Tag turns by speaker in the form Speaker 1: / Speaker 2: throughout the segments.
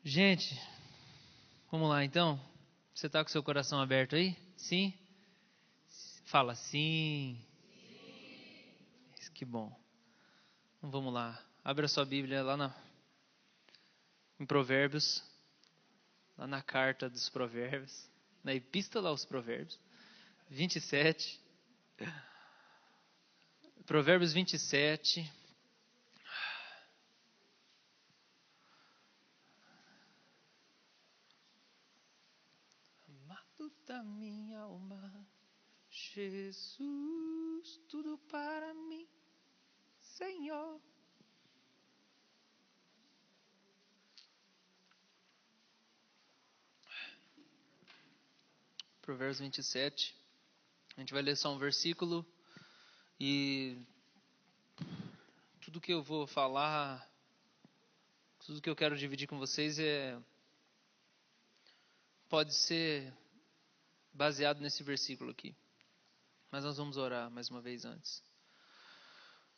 Speaker 1: Gente, vamos lá então. Você está com seu coração aberto aí? Sim? Fala sim. Que bom. Então vamos lá. Abra sua Bíblia lá em Provérbios, lá na carta dos Provérbios, na Epístola aos Provérbios, 27. Provérbios 27. Amado da minha alma, Jesus, tudo para mim, Senhor. Provérbios 27. A gente vai ler só um versículo e tudo que eu vou falar, tudo que eu quero dividir com vocês pode ser baseado nesse versículo aqui. Mas nós vamos orar mais uma vez antes.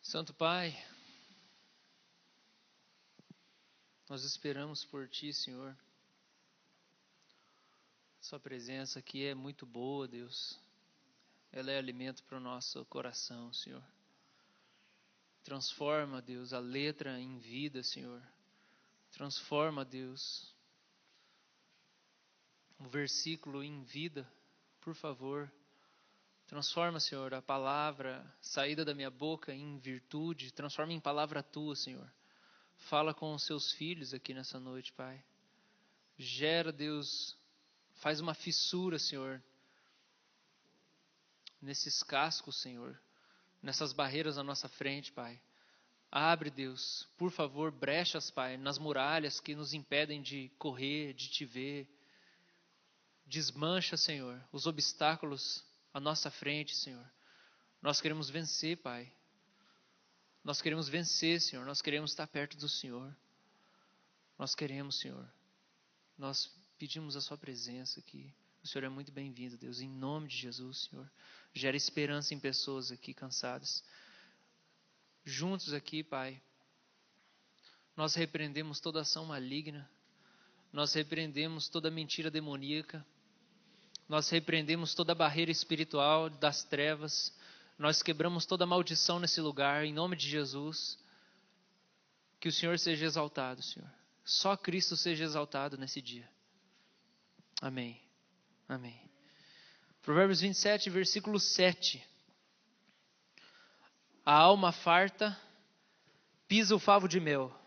Speaker 1: Santo Pai, nós esperamos por Ti, Senhor. Sua presença aqui é muito boa, Deus. Ela é alimento para o nosso coração, Senhor. Transforma, Deus, a letra em vida, Senhor. Transforma, Deus, o versículo em vida, por favor. Transforma, Senhor, a palavra saída da minha boca em virtude. Transforma em palavra Tua, Senhor. Fala com os Seus filhos aqui nessa noite, Pai. Gera, Deus, faz uma fissura, Senhor, nesses cascos, Senhor, nessas barreiras à nossa frente, Pai. Abre, Deus, por favor, brechas, Pai, nas muralhas que nos impedem de correr, de Te ver. Desmancha, Senhor, os obstáculos à nossa frente, Senhor. Nós queremos vencer, Pai. Nós queremos vencer, Senhor. Nós queremos estar perto do Senhor. Nós queremos, Senhor. Nós pedimos a Sua presença aqui. O Senhor é muito bem-vindo, Deus. Em nome de Jesus, Senhor. Gera esperança em pessoas aqui cansadas. Juntos aqui, Pai, nós repreendemos toda ação maligna. Nós repreendemos toda mentira demoníaca. Nós repreendemos toda barreira espiritual das trevas. Nós quebramos toda maldição nesse lugar, em nome de Jesus. Que o Senhor seja exaltado, Senhor. Só Cristo seja exaltado nesse dia. Amém. Amém. Provérbios 27, versículo 7. A alma farta pisa o favo de mel,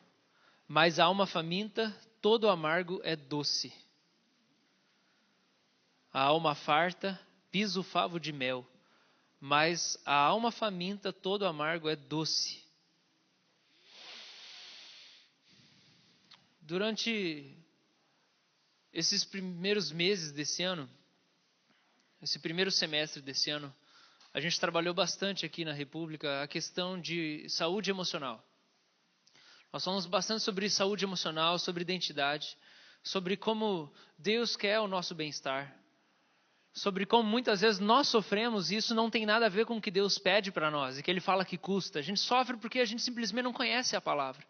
Speaker 1: mas a alma faminta, todo amargo é doce. A alma farta pisa o favo de mel, mas a alma faminta, todo amargo é doce. Durante esses primeiros meses desse ano, esse primeiro semestre desse ano, a gente trabalhou bastante aqui na República a questão de saúde emocional. Nós falamos bastante sobre saúde emocional, sobre identidade, sobre como Deus quer o nosso bem-estar, sobre como muitas vezes nós sofremos e isso não tem nada a ver com o que Deus pede para nós e que Ele fala que custa. A gente sofre porque a gente simplesmente não conhece a palavra.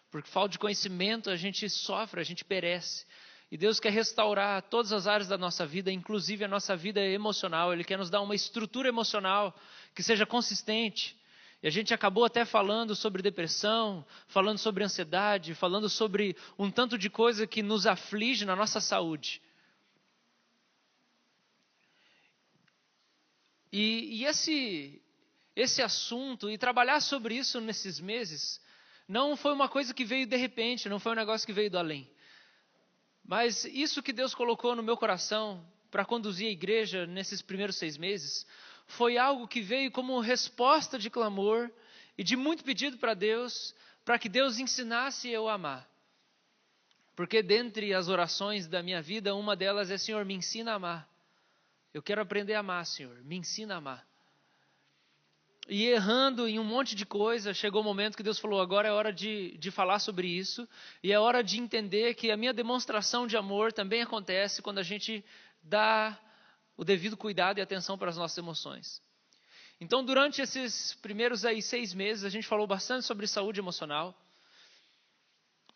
Speaker 1: Por falta de conhecimento a gente sofre, a gente perece. E Deus quer restaurar todas as áreas da nossa vida, inclusive a nossa vida emocional. Ele quer nos dar uma estrutura emocional que seja consistente. E a gente acabou até falando sobre depressão, falando sobre ansiedade, falando sobre um tanto de coisa que nos aflige na nossa saúde. E esse assunto, e trabalhar sobre isso nesses meses, não foi uma coisa que veio de repente, não foi um negócio que veio do além. Mas isso que Deus colocou no meu coração para conduzir a igreja nesses primeiros 6 meses, foi algo que veio como resposta de clamor e de muito pedido para Deus, para que Deus ensinasse eu a amar. Porque dentre as orações da minha vida, uma delas é: Senhor, me ensina a amar. Eu quero aprender a amar, Senhor, me ensina a amar. E errando em um monte de coisa, chegou o momento que Deus falou: agora é hora de falar sobre isso, e é hora de entender que a minha demonstração de amor também acontece quando a gente dá o devido cuidado e atenção para as nossas emoções. Então, durante esses primeiros 6 meses, a gente falou bastante sobre saúde emocional.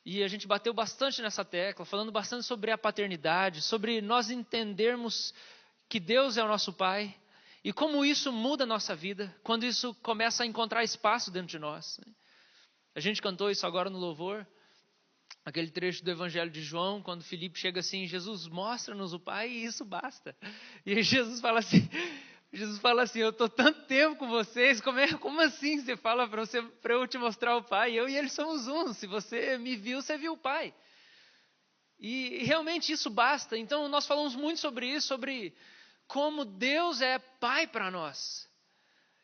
Speaker 1: E a gente bateu bastante nessa tecla, falando bastante sobre a paternidade, sobre nós entendermos que Deus é o nosso Pai e como isso muda a nossa vida, quando isso começa a encontrar espaço dentro de nós. A gente cantou isso agora no louvor, aquele trecho do Evangelho de João, quando Filipe chega assim, Jesus, mostra-nos o Pai e isso basta. E aí Jesus fala assim, eu estou tanto tempo com vocês, como assim você fala para eu te mostrar o Pai? Eu e ele somos um, se você me viu, você viu o Pai. E realmente isso basta. Então nós falamos muito sobre isso, sobre como Deus é Pai para nós.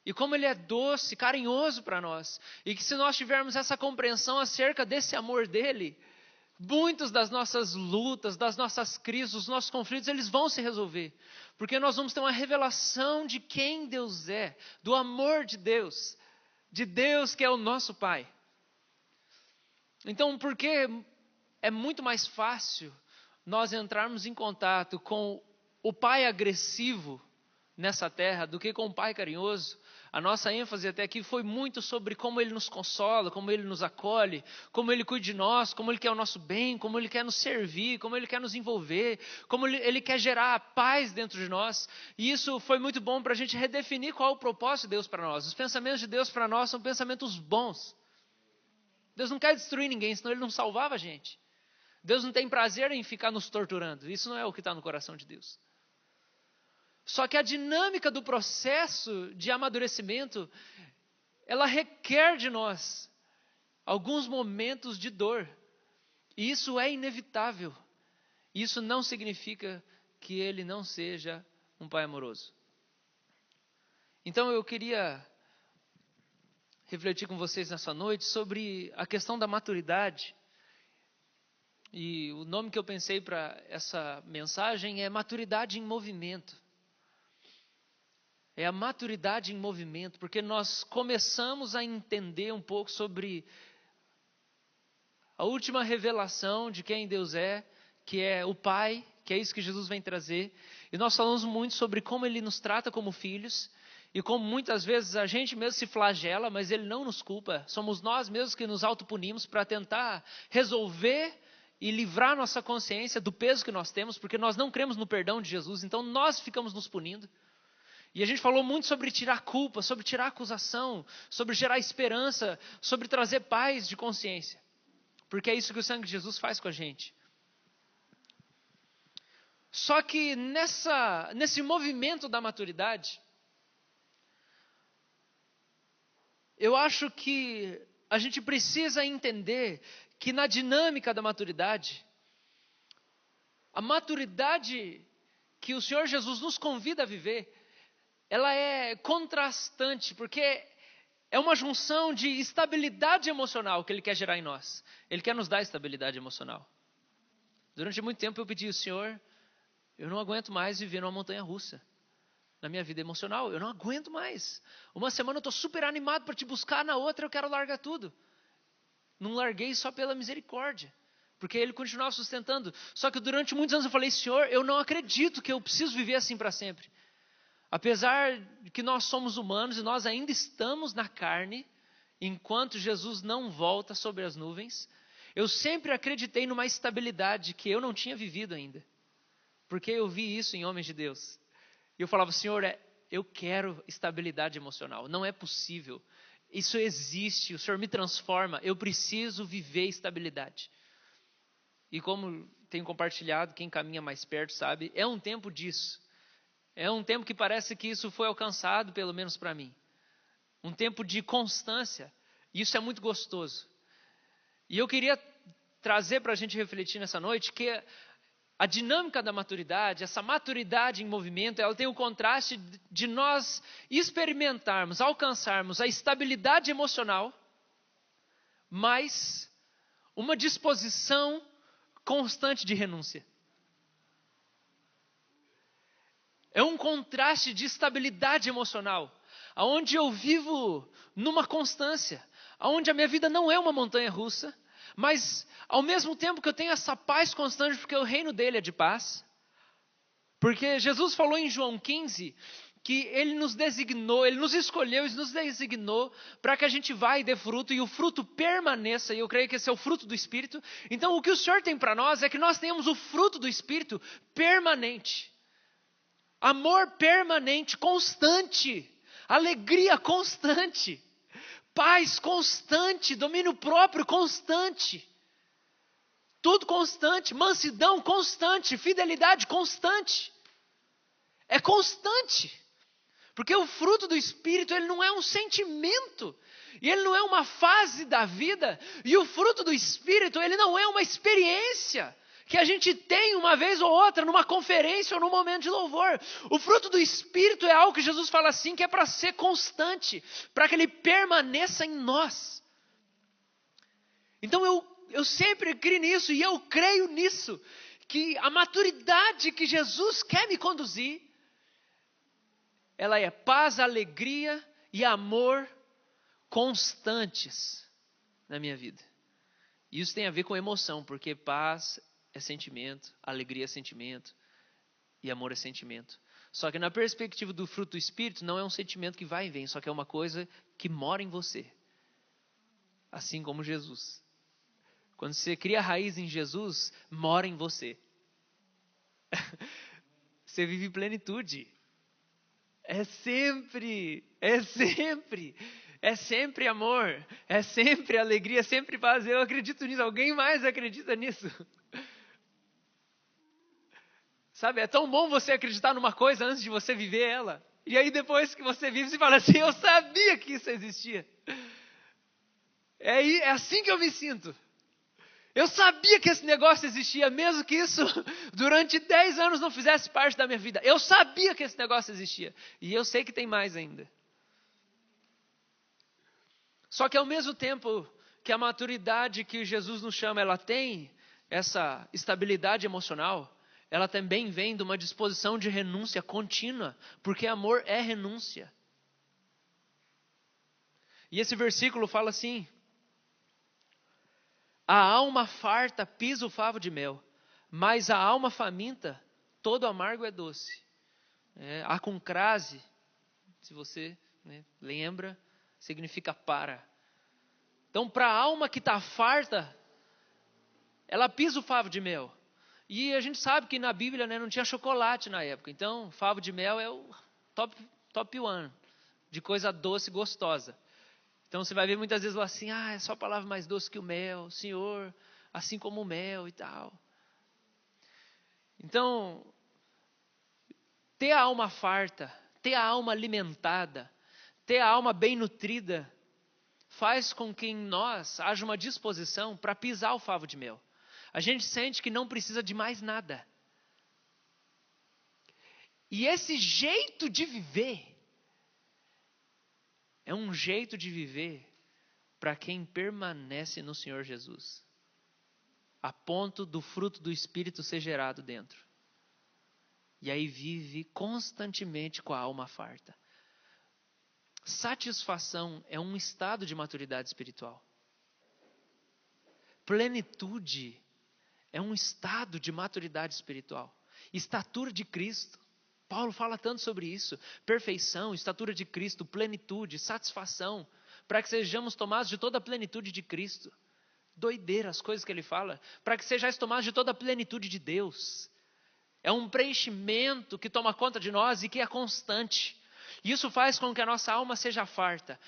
Speaker 1: E como Ele é doce, carinhoso para nós. E que se nós tivermos essa compreensão acerca desse amor dEle, muitas das nossas lutas, das nossas crises, dos nossos conflitos, eles vão se resolver. Porque nós vamos ter uma revelação de quem Deus é, do amor de Deus que é o nosso Pai. Então, porque é muito mais fácil nós entrarmos em contato com o Pai agressivo nessa terra do que com o Pai carinhoso, a nossa ênfase até aqui foi muito sobre como Ele nos consola, como Ele nos acolhe, como Ele cuida de nós, como Ele quer o nosso bem, como Ele quer nos servir, como Ele quer nos envolver, como Ele quer gerar paz dentro de nós. E isso foi muito bom para a gente redefinir qual é o propósito de Deus para nós. Os pensamentos de Deus para nós são pensamentos bons. Deus não quer destruir ninguém, senão Ele não salvava a gente. Deus não tem prazer em ficar nos torturando. Isso não é o que está no coração de Deus. Só que a dinâmica do processo de amadurecimento, ela requer de nós alguns momentos de dor. E isso é inevitável. Isso não significa que Ele não seja um Pai amoroso. Então eu queria refletir com vocês nessa noite sobre a questão da maturidade. E o nome que eu pensei para essa mensagem é maturidade em movimento. É a maturidade em movimento, porque nós começamos a entender um pouco sobre a última revelação de quem Deus é, que é o Pai, que é isso que Jesus vem trazer. E nós falamos muito sobre como Ele nos trata como filhos, e como muitas vezes a gente mesmo se flagela, mas Ele não nos culpa. Somos nós mesmos que nos autopunimos para tentar resolver e livrar nossa consciência do peso que nós temos, porque nós não cremos no perdão de Jesus, então nós ficamos nos punindo. E a gente falou muito sobre tirar culpa, sobre tirar acusação, sobre gerar esperança, sobre trazer paz de consciência. Porque é isso que o sangue de Jesus faz com a gente. Só que nesse movimento da maturidade, eu acho que a gente precisa entender que na dinâmica da maturidade, a maturidade que o Senhor Jesus nos convida a viver, ela é contrastante, porque é uma junção de estabilidade emocional que Ele quer gerar em nós. Ele quer nos dar estabilidade emocional. Durante muito tempo eu pedi ao Senhor, eu não aguento mais viver numa montanha russa. Na minha vida emocional, eu não aguento mais. Uma semana eu estou super animado para te buscar, na outra eu quero largar tudo. Não larguei só pela misericórdia, porque Ele continuava sustentando. Só que durante muitos anos eu falei, Senhor, eu não acredito que eu preciso viver assim para sempre. Apesar de que nós somos humanos e nós ainda estamos na carne, enquanto Jesus não volta sobre as nuvens, eu sempre acreditei numa estabilidade que eu não tinha vivido ainda. Porque eu vi isso em homens de Deus. E eu falava, Senhor, eu quero estabilidade emocional. Não é possível. Isso existe, o Senhor me transforma. Eu preciso viver estabilidade. E como tenho compartilhado, quem caminha mais perto sabe, é um tempo disso. É um tempo que parece que isso foi alcançado, pelo menos para mim. Um tempo de constância. E isso é muito gostoso. E eu queria trazer para a gente refletir nessa noite que a dinâmica da maturidade, essa maturidade em movimento, ela tem o contraste de nós experimentarmos, alcançarmos a estabilidade emocional, mas uma disposição constante de renúncia. É um contraste de estabilidade emocional, onde eu vivo numa constância, onde a minha vida não é uma montanha russa, mas ao mesmo tempo que eu tenho essa paz constante, porque o reino dele é de paz. Porque Jesus falou em João 15 que Ele nos designou, Ele nos escolheu e nos designou para que a gente vá e dê fruto, e o fruto permaneça, e eu creio que esse é o fruto do Espírito. Então o que o Senhor tem para nós é que nós tenhamos o fruto do Espírito permanente. Amor permanente, constante, alegria constante, paz constante, domínio próprio constante, tudo constante, mansidão constante, fidelidade constante. É constante. Porque o fruto do Espírito, ele não é um sentimento, e ele não é uma fase da vida, e o fruto do Espírito, ele não é uma experiência que a gente tem uma vez ou outra numa conferência ou num momento de louvor. O fruto do Espírito é algo que Jesus fala assim, que é para ser constante, para que ele permaneça em nós. Então eu sempre criei nisso, e eu creio nisso, que a maturidade que Jesus quer me conduzir, ela é paz, alegria e amor constantes na minha vida. E isso tem a ver com emoção, porque paz é sentimento, alegria é sentimento e amor é sentimento. Só que na perspectiva do fruto do Espírito, não é um sentimento que vai e vem, só que é uma coisa que mora em você. Assim como Jesus. Quando você cria raiz em Jesus, mora em você. Você vive plenitude. É sempre amor, é sempre alegria, é sempre paz. Eu acredito nisso. Alguém mais acredita nisso? Sabe, é tão bom você acreditar numa coisa antes de você viver ela. E aí depois que você vive, você fala assim, eu sabia que isso existia. É assim que eu me sinto. Eu sabia que esse negócio existia, mesmo que isso durante 10 anos não fizesse parte da minha vida. Eu sabia que esse negócio existia. E eu sei que tem mais ainda. Só que ao mesmo tempo que a maturidade que Jesus nos chama, ela tem essa estabilidade emocional, ela também vem de uma disposição de renúncia contínua, porque amor é renúncia. E esse versículo fala assim: a alma farta pisa o favo de mel, mas a alma faminta, todo amargo é doce. A com crase, se você lembra, significa para. Então, para a alma que está farta, ela pisa o favo de mel. E a gente sabe que na Bíblia não tinha chocolate na época. Então, favo de mel é o top one de coisa doce e gostosa. Então, você vai ver muitas vezes lá assim, é só a palavra mais doce que o mel, Senhor, assim como o mel e tal. Então, ter a alma farta, ter a alma alimentada, ter a alma bem nutrida, faz com que em nós haja uma disposição para pisar o favo de mel. A gente sente que não precisa de mais nada. E esse jeito de viver é um jeito de viver para quem permanece no Senhor Jesus, a ponto do fruto do Espírito ser gerado dentro. E aí vive constantemente com a alma farta. Satisfação é um estado de maturidade espiritual. Plenitude é um estado de maturidade espiritual. Estatura de Cristo. Paulo fala tanto sobre isso. Perfeição, estatura de Cristo, plenitude, satisfação. Para que sejamos tomados de toda a plenitude de Cristo. Doideira as coisas que ele fala. Para que sejais tomados de toda a plenitude de Deus. É um preenchimento que toma conta de nós e que é constante. E isso faz com que a nossa alma seja farta.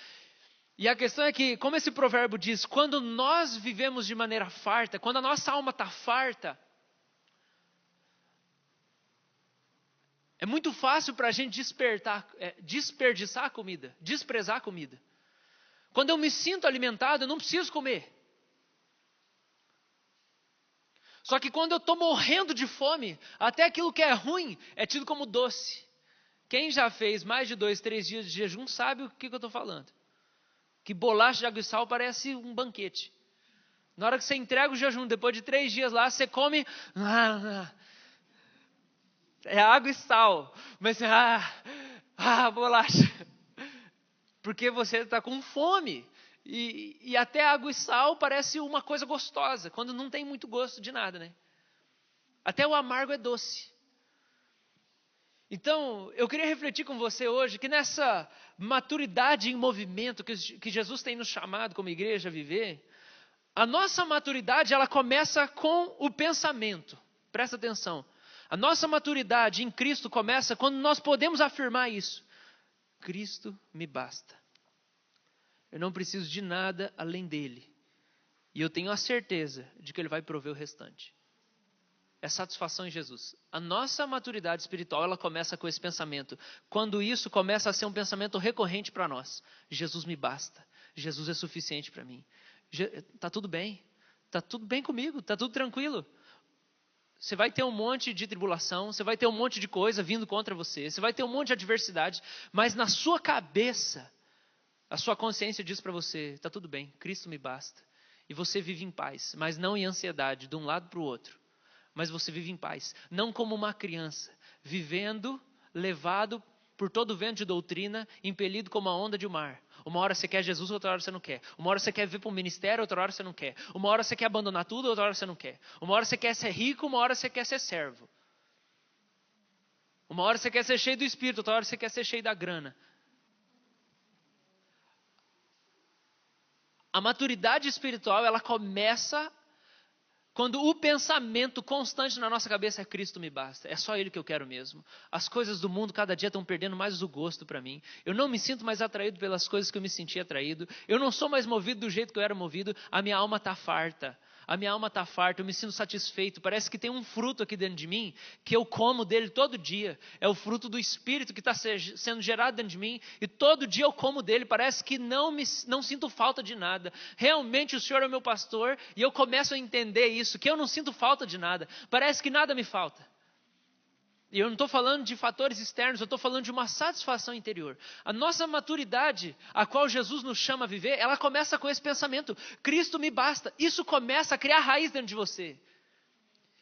Speaker 1: E a questão é que, como esse provérbio diz, quando nós vivemos de maneira farta, quando a nossa alma está farta, é muito fácil para a gente desperdiçar a comida, desprezar a comida. Quando eu me sinto alimentado, eu não preciso comer. Só que quando eu estou morrendo de fome, até aquilo que é ruim é tido como doce. Quem já fez mais de 2, 3 dias de jejum sabe o que eu estou falando. Que bolacha de água e sal parece um banquete. Na hora que você entrega o jejum, depois de 3 dias lá, você come... É água e sal. Mas bolacha. Porque você está com fome. E até água e sal parece uma coisa gostosa, quando não tem muito gosto de nada, né? Até o amargo é doce. Então, eu queria refletir com você hoje que nessa maturidade em movimento que Jesus tem nos chamado como igreja a viver, a nossa maturidade ela começa com o pensamento. Presta atenção. A nossa maturidade em Cristo começa quando nós podemos afirmar isso. Cristo me basta. Eu não preciso de nada além dele. E eu tenho a certeza de que ele vai prover o restante. É satisfação em Jesus. A nossa maturidade espiritual, ela começa com esse pensamento. Quando isso começa a ser um pensamento recorrente para nós. Jesus me basta. Jesus é suficiente para mim. Está tudo bem. Está tudo bem comigo. Está tudo tranquilo. Você vai ter um monte de tribulação. Você vai ter um monte de coisa vindo contra você. Você vai ter um monte de adversidade. Mas na sua cabeça, a sua consciência diz para você, está tudo bem. Cristo me basta. E você vive em paz. Mas não em ansiedade, de um lado para o outro. Mas você vive em paz, não como uma criança, vivendo, levado por todo o vento de doutrina, impelido como a onda de um mar. Uma hora você quer Jesus, outra hora você não quer. Uma hora você quer vir para um ministério, outra hora você não quer. Uma hora você quer abandonar tudo, outra hora você não quer. Uma hora você quer ser rico, uma hora você quer ser servo. Uma hora você quer ser cheio do Espírito, outra hora você quer ser cheio da grana. A maturidade espiritual, ela começa quando o pensamento constante na nossa cabeça é Cristo me basta, é só Ele que eu quero mesmo. As coisas do mundo cada dia estão perdendo mais o gosto para mim. Eu não me sinto mais atraído pelas coisas que eu me sentia atraído. Eu não sou mais movido do jeito que eu era movido. A minha alma está farta. A minha alma está farta, eu me sinto satisfeito. Parece que tem um fruto aqui dentro de mim que eu como dele todo dia. É o fruto do Espírito que está sendo gerado dentro de mim e todo dia eu como dele. Parece que não sinto falta de nada. Realmente o Senhor é o meu pastor e eu começo a entender isso, que eu não sinto falta de nada. Parece que nada me falta. E eu não estou falando de fatores externos, eu estou falando de uma satisfação interior. A nossa maturidade, a qual Jesus nos chama a viver, ela começa com esse pensamento. Cristo me basta. Isso começa a criar raiz dentro de você.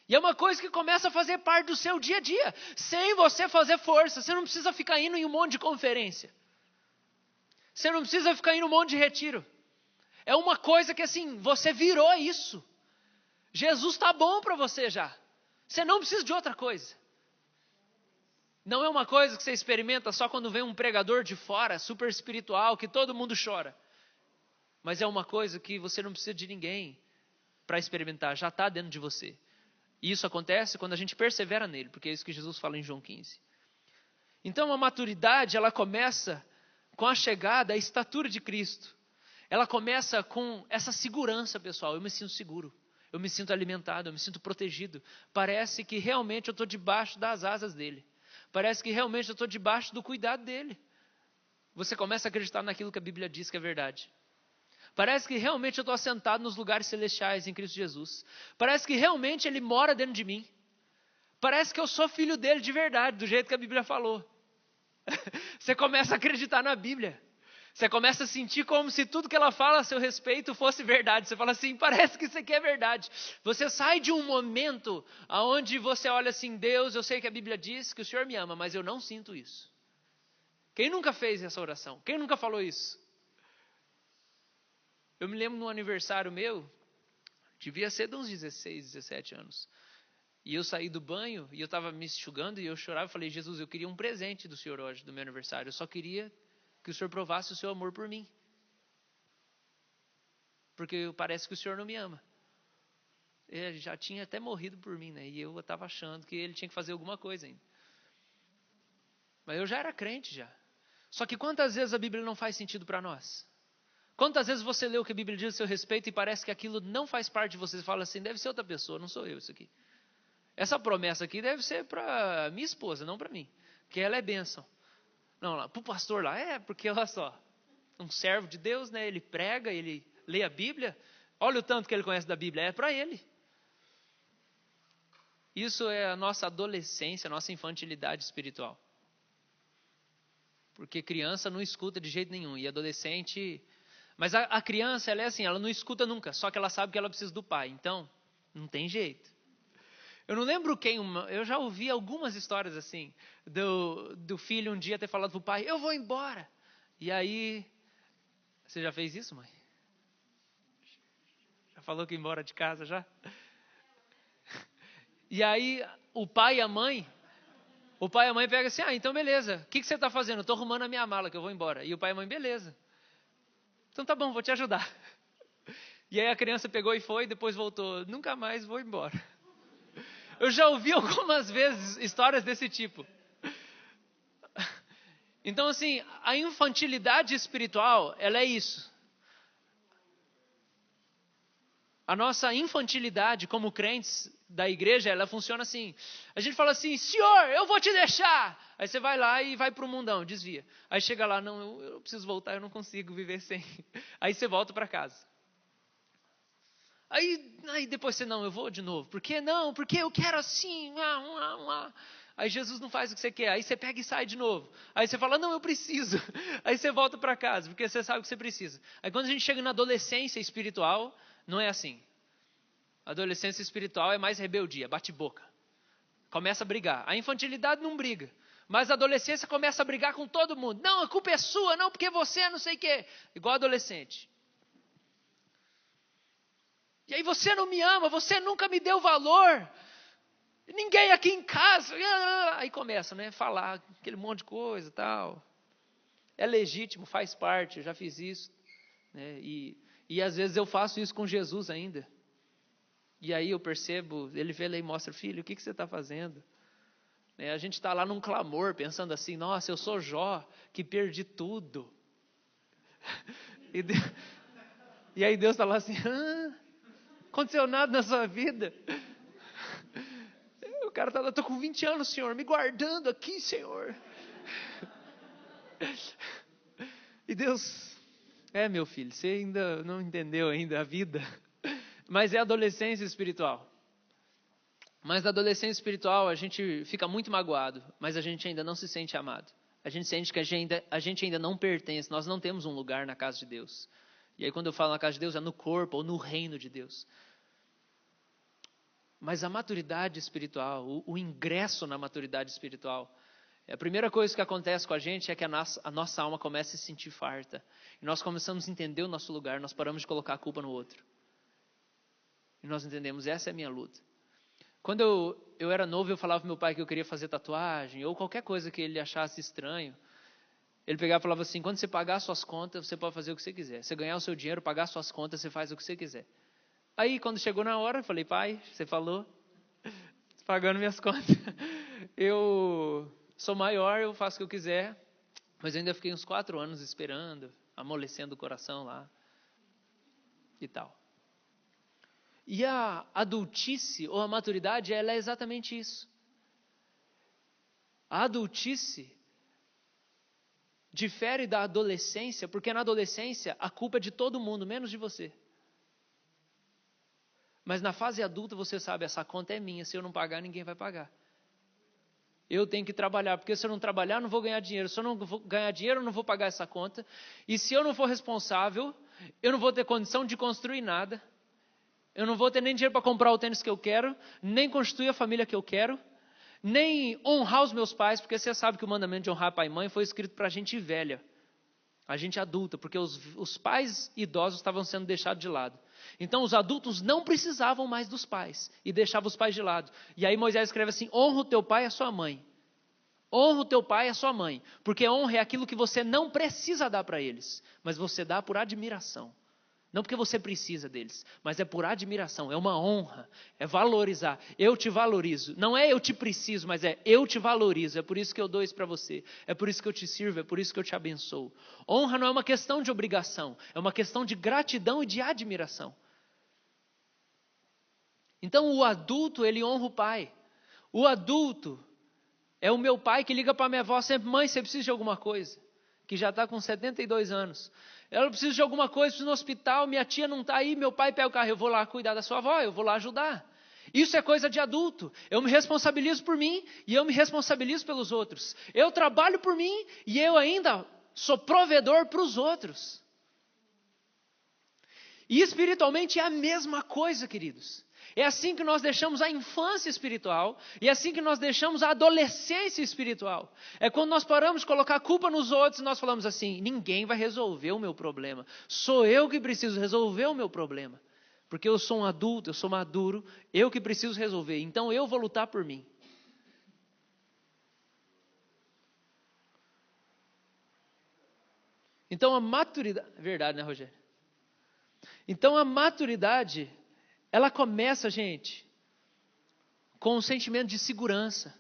Speaker 1: E é uma coisa que começa a fazer parte do seu dia a dia. Sem você fazer força. Você não precisa ficar indo em um monte de conferência. Você não precisa ficar indo em um monte de retiro. É uma coisa que assim, você virou isso. Jesus está bom para você já. Você não precisa de outra coisa. Não é uma coisa que você experimenta só quando vem um pregador de fora, super espiritual, que todo mundo chora. Mas é uma coisa que você não precisa de ninguém para experimentar, já está dentro de você. E isso acontece quando a gente persevera nele, porque é isso que Jesus fala em João 15. Então a maturidade, ela começa com a chegada, a estatura de Cristo. Ela começa com essa segurança, pessoal. Eu me sinto seguro, eu me sinto alimentado, eu me sinto protegido. Parece que realmente eu estou debaixo das asas dele. Parece que realmente eu estou debaixo do cuidado dele. Você começa a acreditar naquilo que a Bíblia diz que é verdade. Parece que realmente eu estou assentado nos lugares celestiais em Cristo Jesus. Parece que realmente Ele mora dentro de mim. Parece que eu sou filho dele de verdade, do jeito que a Bíblia falou. Você começa a acreditar na Bíblia. Você começa a sentir como se tudo que ela fala a seu respeito fosse verdade. Você fala assim, parece que isso aqui é verdade. Você sai de um momento onde você olha assim, Deus, eu sei que a Bíblia diz que o Senhor me ama, mas eu não sinto isso. Quem nunca fez essa oração? Quem nunca falou isso? Eu me lembro num aniversário meu, devia ser de uns 16, 17 anos. E eu saí do banho e eu estava me enxugando e eu chorava e falei, Jesus, eu queria um presente do Senhor hoje, do meu aniversário. Eu só queria que o Senhor provasse o seu amor por mim. Porque parece que o Senhor não me ama. Ele já tinha até morrido por mim, né? E eu estava achando que ele tinha que fazer alguma coisa ainda. Mas eu já era crente já. Só que quantas vezes a Bíblia não faz sentido para nós? Quantas vezes você lê o que a Bíblia diz a seu respeito e parece que aquilo não faz parte de você? Você fala assim, deve ser outra pessoa, não sou eu isso aqui. Essa promessa aqui deve ser para minha esposa, não para mim. Porque ela é bênção. Não, para o pastor lá, porque olha só, um servo de Deus, né? Ele prega, ele lê a Bíblia, olha o tanto que ele conhece da Bíblia, é para ele. Isso é a nossa adolescência, a nossa infantilidade espiritual. Porque criança não escuta de jeito nenhum, e adolescente... Mas a criança, ela é assim, ela não escuta nunca, só que ela sabe que ela precisa do pai, então não tem jeito. Eu não lembro eu já ouvi algumas histórias assim, do filho um dia ter falado para o pai, eu vou embora. E aí, você já fez isso, mãe? Já falou que ia embora de casa já? E aí, o pai e a mãe, O pai e a mãe pegam assim, então beleza, o que você está fazendo? Eu estou arrumando a minha mala que eu vou embora. E o pai e a mãe, beleza. Então tá bom, vou te ajudar. E aí a criança pegou e foi, depois voltou, nunca mais vou embora. Eu já ouvi algumas vezes histórias desse tipo. Então assim, a infantilidade espiritual, ela é isso. A nossa infantilidade como crentes da igreja, ela funciona assim. A gente fala assim, Senhor, eu vou te deixar. Aí você vai lá e vai para o mundão, desvia. Aí chega lá, não, eu preciso voltar, eu não consigo viver sem. Aí você volta para casa. Aí depois você, não, eu vou de novo. Por que não? Porque eu quero assim. Aí Jesus não faz o que você quer. Aí você pega e sai de novo. Aí você fala, não, eu preciso. Aí você volta para casa, porque você sabe o que você precisa. Aí quando a gente chega na adolescência espiritual, não é assim. A adolescência espiritual é mais rebeldia, bate-boca. Começa a brigar. A infantilidade não briga. Mas a adolescência começa a brigar com todo mundo. Não, a culpa é sua, não, porque você não sei o quê. Igual adolescente. E aí você não me ama, você nunca me deu valor. Ninguém aqui em casa. Aí começa, né, falar aquele monte de coisa e tal. É legítimo, faz parte, eu já fiz isso. Né, e às vezes eu faço isso com Jesus ainda. E aí eu percebo, ele vê lá e mostra, filho, o que você está fazendo? A gente está lá num clamor, pensando assim, nossa, eu sou Jó, que perdi tudo. E aí Deus está lá assim, aconteceu nada na sua vida? O cara está lá, estou com 20 anos, Senhor, me guardando aqui, Senhor. E Deus, meu filho, você ainda não entendeu ainda a vida. Mas é adolescência espiritual. Mas na adolescência espiritual a gente fica muito magoado, mas a gente ainda não se sente amado. A gente sente que a gente ainda não pertence, nós não temos um lugar na casa de Deus. E aí quando eu falo na casa de Deus é no corpo ou no reino de Deus. Mas a maturidade espiritual, o ingresso na maturidade espiritual, a primeira coisa que acontece com a gente é que a nossa alma começa a se sentir farta. E nós começamos a entender o nosso lugar, nós paramos de colocar a culpa no outro. E nós entendemos, essa é a minha luta. Quando eu era novo, eu falava para meu pai que eu queria fazer tatuagem, ou qualquer coisa que ele achasse estranho. Ele pegava e falava assim, quando você pagar suas contas, você pode fazer o que você quiser. Você ganhar o seu dinheiro, pagar suas contas, você faz o que você quiser. Aí, quando chegou na hora, eu falei, pai, você falou, pagando minhas contas. Eu sou maior, eu faço o que eu quiser. Mas eu ainda fiquei uns 4 anos esperando, amolecendo o coração lá e tal. E a adultice ou a maturidade, ela é exatamente isso. A adultice difere da adolescência, porque na adolescência a culpa é de todo mundo, menos de você. Mas na fase adulta você sabe, essa conta é minha, se eu não pagar, ninguém vai pagar. Eu tenho que trabalhar, porque se eu não trabalhar, eu não vou ganhar dinheiro. Se eu não vou ganhar dinheiro, eu não vou pagar essa conta. E se eu não for responsável, eu não vou ter condição de construir nada. Eu não vou ter nem dinheiro para comprar o tênis que eu quero, nem constituir a família que eu quero, nem honrar os meus pais, porque você sabe que o mandamento de honrar pai e mãe foi escrito para a gente velha, a gente adulta, porque os pais idosos estavam sendo deixados de lado. Então os adultos não precisavam mais dos pais e deixavam os pais de lado. E aí Moisés escreve assim, honra o teu pai e a sua mãe. Honra o teu pai e a sua mãe, porque honra é aquilo que você não precisa dar para eles, mas você dá por admiração. Não porque você precisa deles, mas é por admiração, é uma honra, é valorizar. Eu te valorizo. Não é eu te preciso, mas é eu te valorizo. É por isso que eu dou isso para você. É por isso que eu te sirvo, é por isso que eu te abençoo. Honra não é uma questão de obrigação, é uma questão de gratidão e de admiração. Então o adulto, ele honra o pai. O adulto é o meu pai que liga para minha avó sempre, mãe, você precisa de alguma coisa? Que já está com 72 anos. Ela precisa de alguma coisa, preciso ir no hospital, minha tia não está aí, meu pai pega o carro, eu vou lá cuidar da sua avó, eu vou lá ajudar. Isso é coisa de adulto. Eu me responsabilizo por mim e eu me responsabilizo pelos outros. Eu trabalho por mim e eu ainda sou provedor para os outros. E espiritualmente é a mesma coisa, queridos. É assim que nós deixamos a infância espiritual e é assim que nós deixamos a adolescência espiritual. É quando nós paramos de colocar a culpa nos outros e nós falamos assim, ninguém vai resolver o meu problema. Sou eu que preciso resolver o meu problema. Porque eu sou um adulto, eu sou maduro, eu que preciso resolver. Então eu vou lutar por mim. Então a maturidade... Verdade, né, Rogério? Então a maturidade, ela começa, gente, com um sentimento de segurança.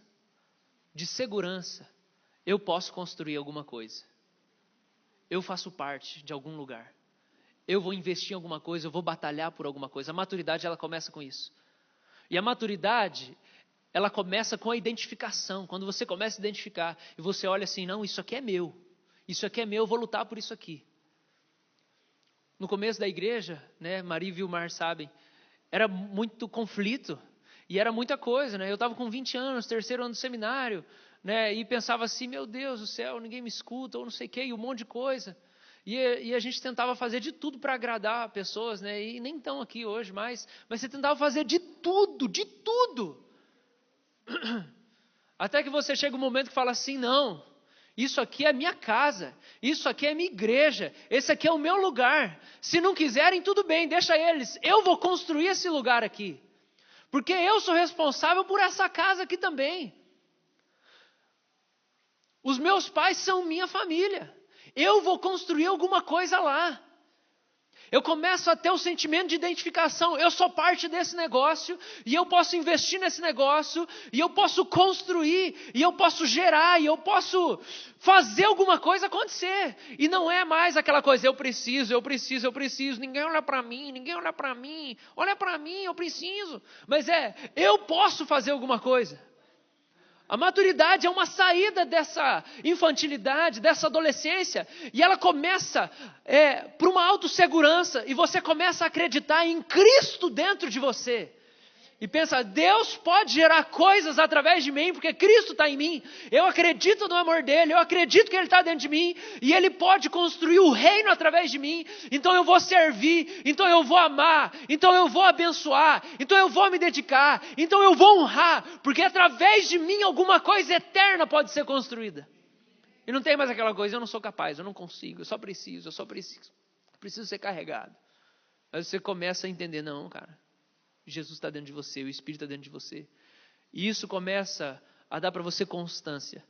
Speaker 1: De segurança. Eu posso construir alguma coisa. Eu faço parte de algum lugar. Eu vou investir em alguma coisa, eu vou batalhar por alguma coisa. A maturidade, ela começa com isso. E a maturidade, ela começa com a identificação. Quando você começa a identificar e você olha assim, não, isso aqui é meu. Isso aqui é meu, eu vou lutar por isso aqui. No começo da igreja, né, Maria e Vilmar sabem, era muito conflito e era muita coisa, né? Eu estava com 20 anos, terceiro ano do seminário, né, e pensava assim, meu Deus do céu, ninguém me escuta, ou não sei o quê, e um monte de coisa. E a gente tentava fazer de tudo para agradar pessoas, né, e nem estão aqui hoje mais, mas você tentava fazer de tudo, de tudo. Até que você chega um momento que fala assim, não, isso aqui é minha casa, isso aqui é minha igreja, esse aqui é o meu lugar. Se não quiserem, tudo bem, deixa eles. Eu vou construir esse lugar aqui. Porque eu sou responsável por essa casa aqui também. Os meus pais são minha família. Eu vou construir alguma coisa lá. Eu começo a ter o sentimento de identificação. Eu sou parte desse negócio e eu posso investir nesse negócio e eu posso construir e eu posso gerar e eu posso fazer alguma coisa acontecer. E não é mais aquela coisa, eu preciso. Ninguém olha para mim, olha para mim, eu preciso. Mas eu posso fazer alguma coisa. A maturidade é uma saída dessa infantilidade, dessa adolescência, e ela começa por uma autossegurança, e você começa a acreditar em Cristo dentro de você. E pensa, Deus pode gerar coisas através de mim, porque Cristo está em mim. Eu acredito no amor dEle, eu acredito que Ele está dentro de mim, e Ele pode construir o reino através de mim. Então eu vou servir, então eu vou amar, então eu vou abençoar, então eu vou me dedicar, então eu vou honrar, porque através de mim alguma coisa eterna pode ser construída. E não tem mais aquela coisa, eu não sou capaz, eu não consigo, eu só preciso ser carregado. Mas você começa a entender, não, cara. Jesus está dentro de você, o Espírito está dentro de você. E isso começa a dar para você constância.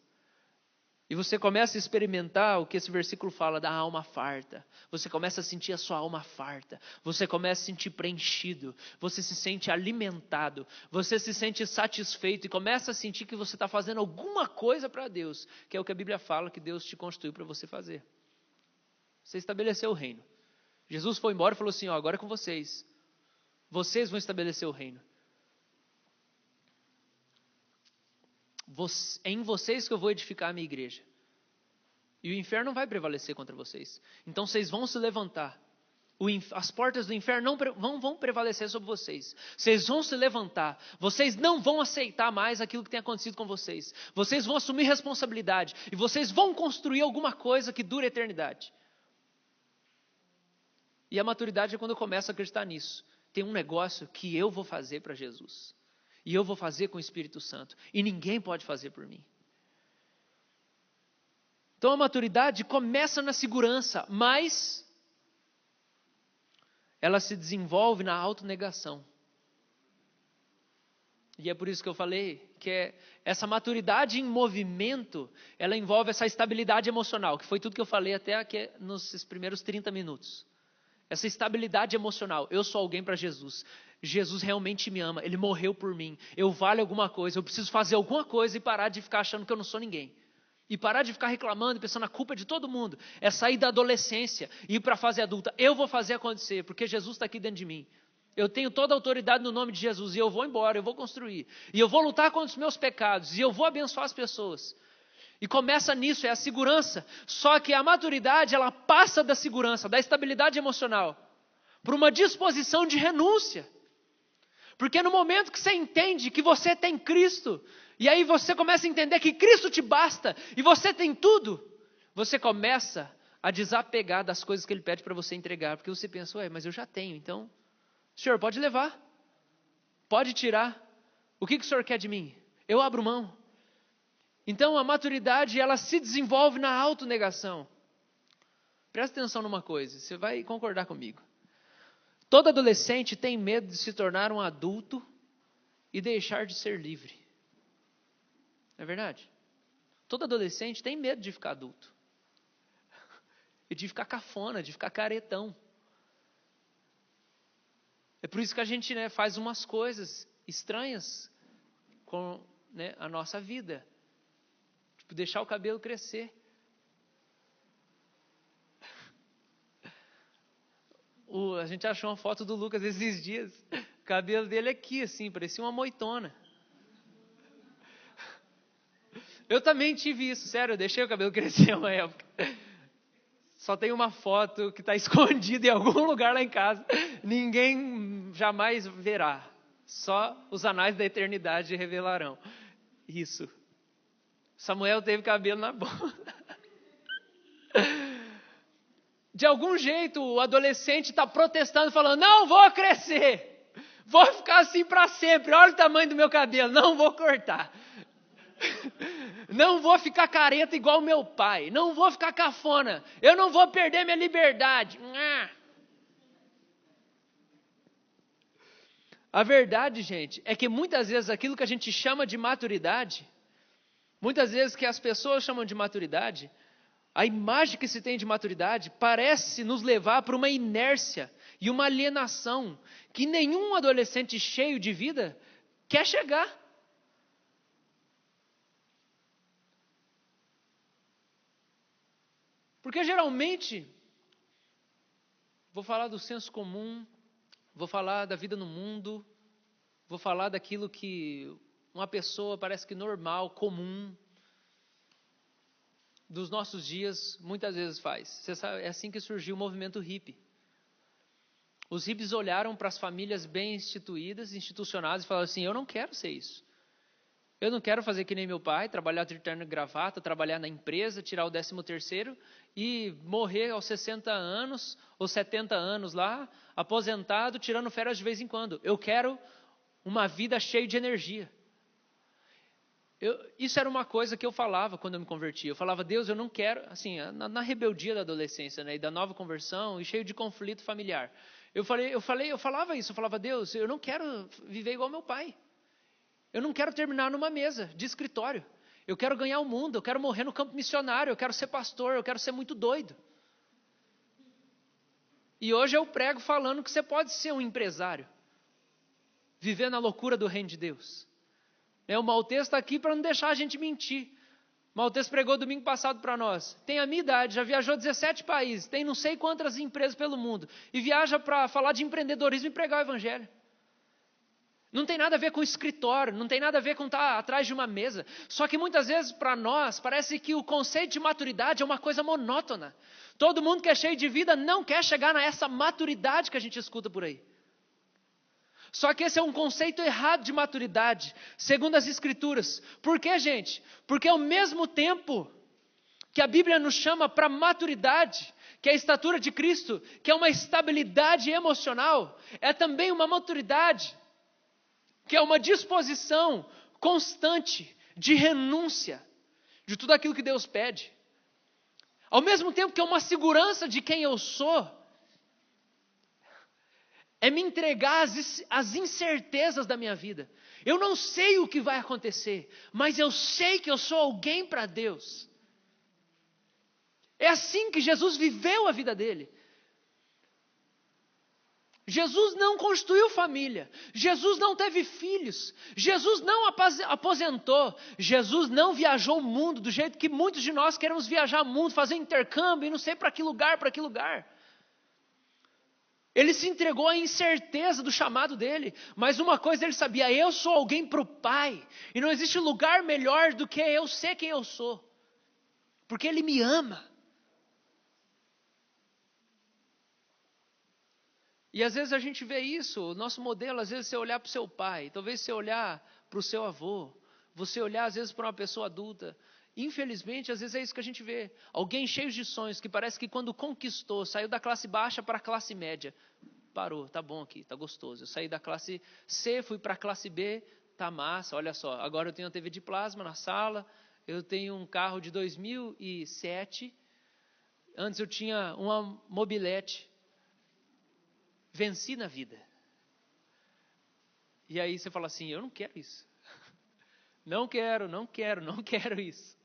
Speaker 1: E você começa a experimentar o que esse versículo fala da alma farta. Você começa a sentir a sua alma farta. Você começa a se sentir preenchido. Você se sente alimentado. Você se sente satisfeito e começa a sentir que você está fazendo alguma coisa para Deus. Que é o que a Bíblia fala que Deus te constituiu para você fazer. Você estabeleceu o reino. Jesus foi embora e falou assim, agora é com vocês. Vocês vão estabelecer o reino. É em vocês que eu vou edificar a minha igreja. E o inferno não vai prevalecer contra vocês. Então vocês vão se levantar. As portas do inferno não vão prevalecer sobre vocês. Vocês vão se levantar. Vocês não vão aceitar mais aquilo que tem acontecido com vocês. Vocês vão assumir responsabilidade. E vocês vão construir alguma coisa que dure a eternidade. E a maturidade é quando eu começo a acreditar nisso. Tem um negócio que eu vou fazer para Jesus. E eu vou fazer com o Espírito Santo. E ninguém pode fazer por mim. Então a maturidade começa na segurança, mas ela se desenvolve na autonegação. E é por isso que eu falei que essa maturidade em movimento, ela envolve essa estabilidade emocional, que foi tudo que eu falei até aqui nos primeiros 30 minutos. Essa estabilidade emocional. Eu sou alguém para Jesus. Jesus realmente me ama. Ele morreu por mim. Eu valho alguma coisa. Eu preciso fazer alguma coisa e parar de ficar achando que eu não sou ninguém. E parar de ficar reclamando e pensando a culpa é de todo mundo. É sair da adolescência e ir para a fase adulta. Eu vou fazer acontecer, porque Jesus está aqui dentro de mim. Eu tenho toda a autoridade no nome de Jesus. E eu vou embora, eu vou construir. E eu vou lutar contra os meus pecados. E eu vou abençoar as pessoas. E começa nisso, é a segurança. Só que a maturidade, ela passa da segurança, da estabilidade emocional, para uma disposição de renúncia. Porque no momento que você entende que você tem Cristo, e aí você começa a entender que Cristo te basta, e você tem tudo, você começa a desapegar das coisas que Ele pede para você entregar. Porque você pensa, mas eu já tenho, então, Senhor, pode levar, pode tirar. O que o Senhor quer de mim? Eu abro mão. Então a maturidade, ela se desenvolve na autonegação. Presta atenção numa coisa, você vai concordar comigo. Todo adolescente tem medo de se tornar um adulto e deixar de ser livre. Não é verdade? Todo adolescente tem medo de ficar adulto. e de ficar cafona, de ficar caretão. É por isso que a gente, né, faz umas coisas estranhas com, né, a nossa vida. Tipo, deixar o cabelo crescer. A gente achou uma foto do Lucas esses dias. O cabelo dele aqui, assim, parecia uma moitona. Eu também tive isso, sério, eu deixei o cabelo crescer uma época. Só tem uma foto que está escondida em algum lugar lá em casa. Ninguém jamais verá. Só os anais da eternidade revelarão. Isso. Samuel teve cabelo na boca. De algum jeito, o adolescente está protestando, falando, não vou crescer. Vou ficar assim para sempre. Olha o tamanho do meu cabelo. Não vou cortar. Não vou ficar careta igual meu pai. Não vou ficar cafona. Eu não vou perder minha liberdade. A verdade, gente, é que muitas vezes aquilo que a gente chama de maturidade, muitas vezes que as pessoas chamam de maturidade, a imagem que se tem de maturidade parece nos levar para uma inércia e uma alienação que nenhum adolescente cheio de vida quer chegar. Porque geralmente, vou falar do senso comum, vou falar da vida no mundo, vou falar daquilo que uma pessoa parece que normal, comum, dos nossos dias, muitas vezes faz. Você sabe, é assim que surgiu o movimento hippie. Os hippies olharam para as famílias bem instituídas, institucionadas, e falaram assim, eu não quero ser isso. Eu não quero fazer que nem meu pai, trabalhar de terno e gravata, trabalhar na empresa, tirar o 13º e morrer aos 60 anos ou 70 anos lá, aposentado, tirando férias de vez em quando. Eu quero uma vida cheia de energia. Isso era uma coisa que eu falava quando eu me converti. Eu falava, Deus, eu não quero, assim, na rebeldia da adolescência, né, e da nova conversão, e cheio de conflito familiar. Eu falava isso, eu falava, Deus, eu não quero viver igual meu pai. Eu não quero terminar numa mesa de escritório. Eu quero ganhar o mundo, eu quero morrer no campo missionário, eu quero ser pastor, eu quero ser muito doido. E hoje eu prego falando que você pode ser um empresário, viver na loucura do reino de Deus. O Maltês está aqui para não deixar a gente mentir. O Maltês pregou domingo passado para nós. Tem a minha idade, já viajou 17 países, tem não sei quantas empresas pelo mundo, e viaja para falar de empreendedorismo e pregar o evangelho. Não tem nada a ver com escritório, não tem nada a ver com estar atrás de uma mesa. Só que muitas vezes para nós parece que o conceito de maturidade é uma coisa monótona. Todo mundo que é cheio de vida não quer chegar nessa maturidade que a gente escuta por aí. Só que esse é um conceito errado de maturidade, segundo as Escrituras. Por quê, gente? Porque ao mesmo tempo que a Bíblia nos chama para maturidade, que é a estatura de Cristo, que é uma estabilidade emocional, é também uma maturidade, que é uma disposição constante de renúncia de tudo aquilo que Deus pede. Ao mesmo tempo que é uma segurança de quem eu sou, é me entregar às incertezas da minha vida. Eu não sei o que vai acontecer, mas eu sei que eu sou alguém para Deus. É assim que Jesus viveu a vida dele. Jesus não constituiu família. Jesus não teve filhos. Jesus não aposentou. Jesus não viajou o mundo do jeito que muitos de nós queremos viajar o mundo, fazer intercâmbio e não sei para que lugar, para que lugar. Ele se entregou à incerteza do chamado dele, mas uma coisa ele sabia, eu sou alguém para o Pai, e não existe lugar melhor do que eu ser quem eu sou, porque Ele me ama. E às vezes a gente vê isso, o nosso modelo, às vezes você olhar para o seu pai, talvez você olhar para o seu avô, você olhar às vezes para uma pessoa adulta. Infelizmente, às vezes é isso que a gente vê. Alguém cheio de sonhos, que parece que quando conquistou, saiu da classe baixa para a classe média. Parou, tá bom aqui, tá gostoso. Eu saí da classe C, fui para a classe B, tá massa, olha só. Agora eu tenho uma TV de plasma na sala, eu tenho um carro de 2007. Antes eu tinha uma mobilete. Venci na vida. E aí você fala assim, eu não quero isso. Não quero isso.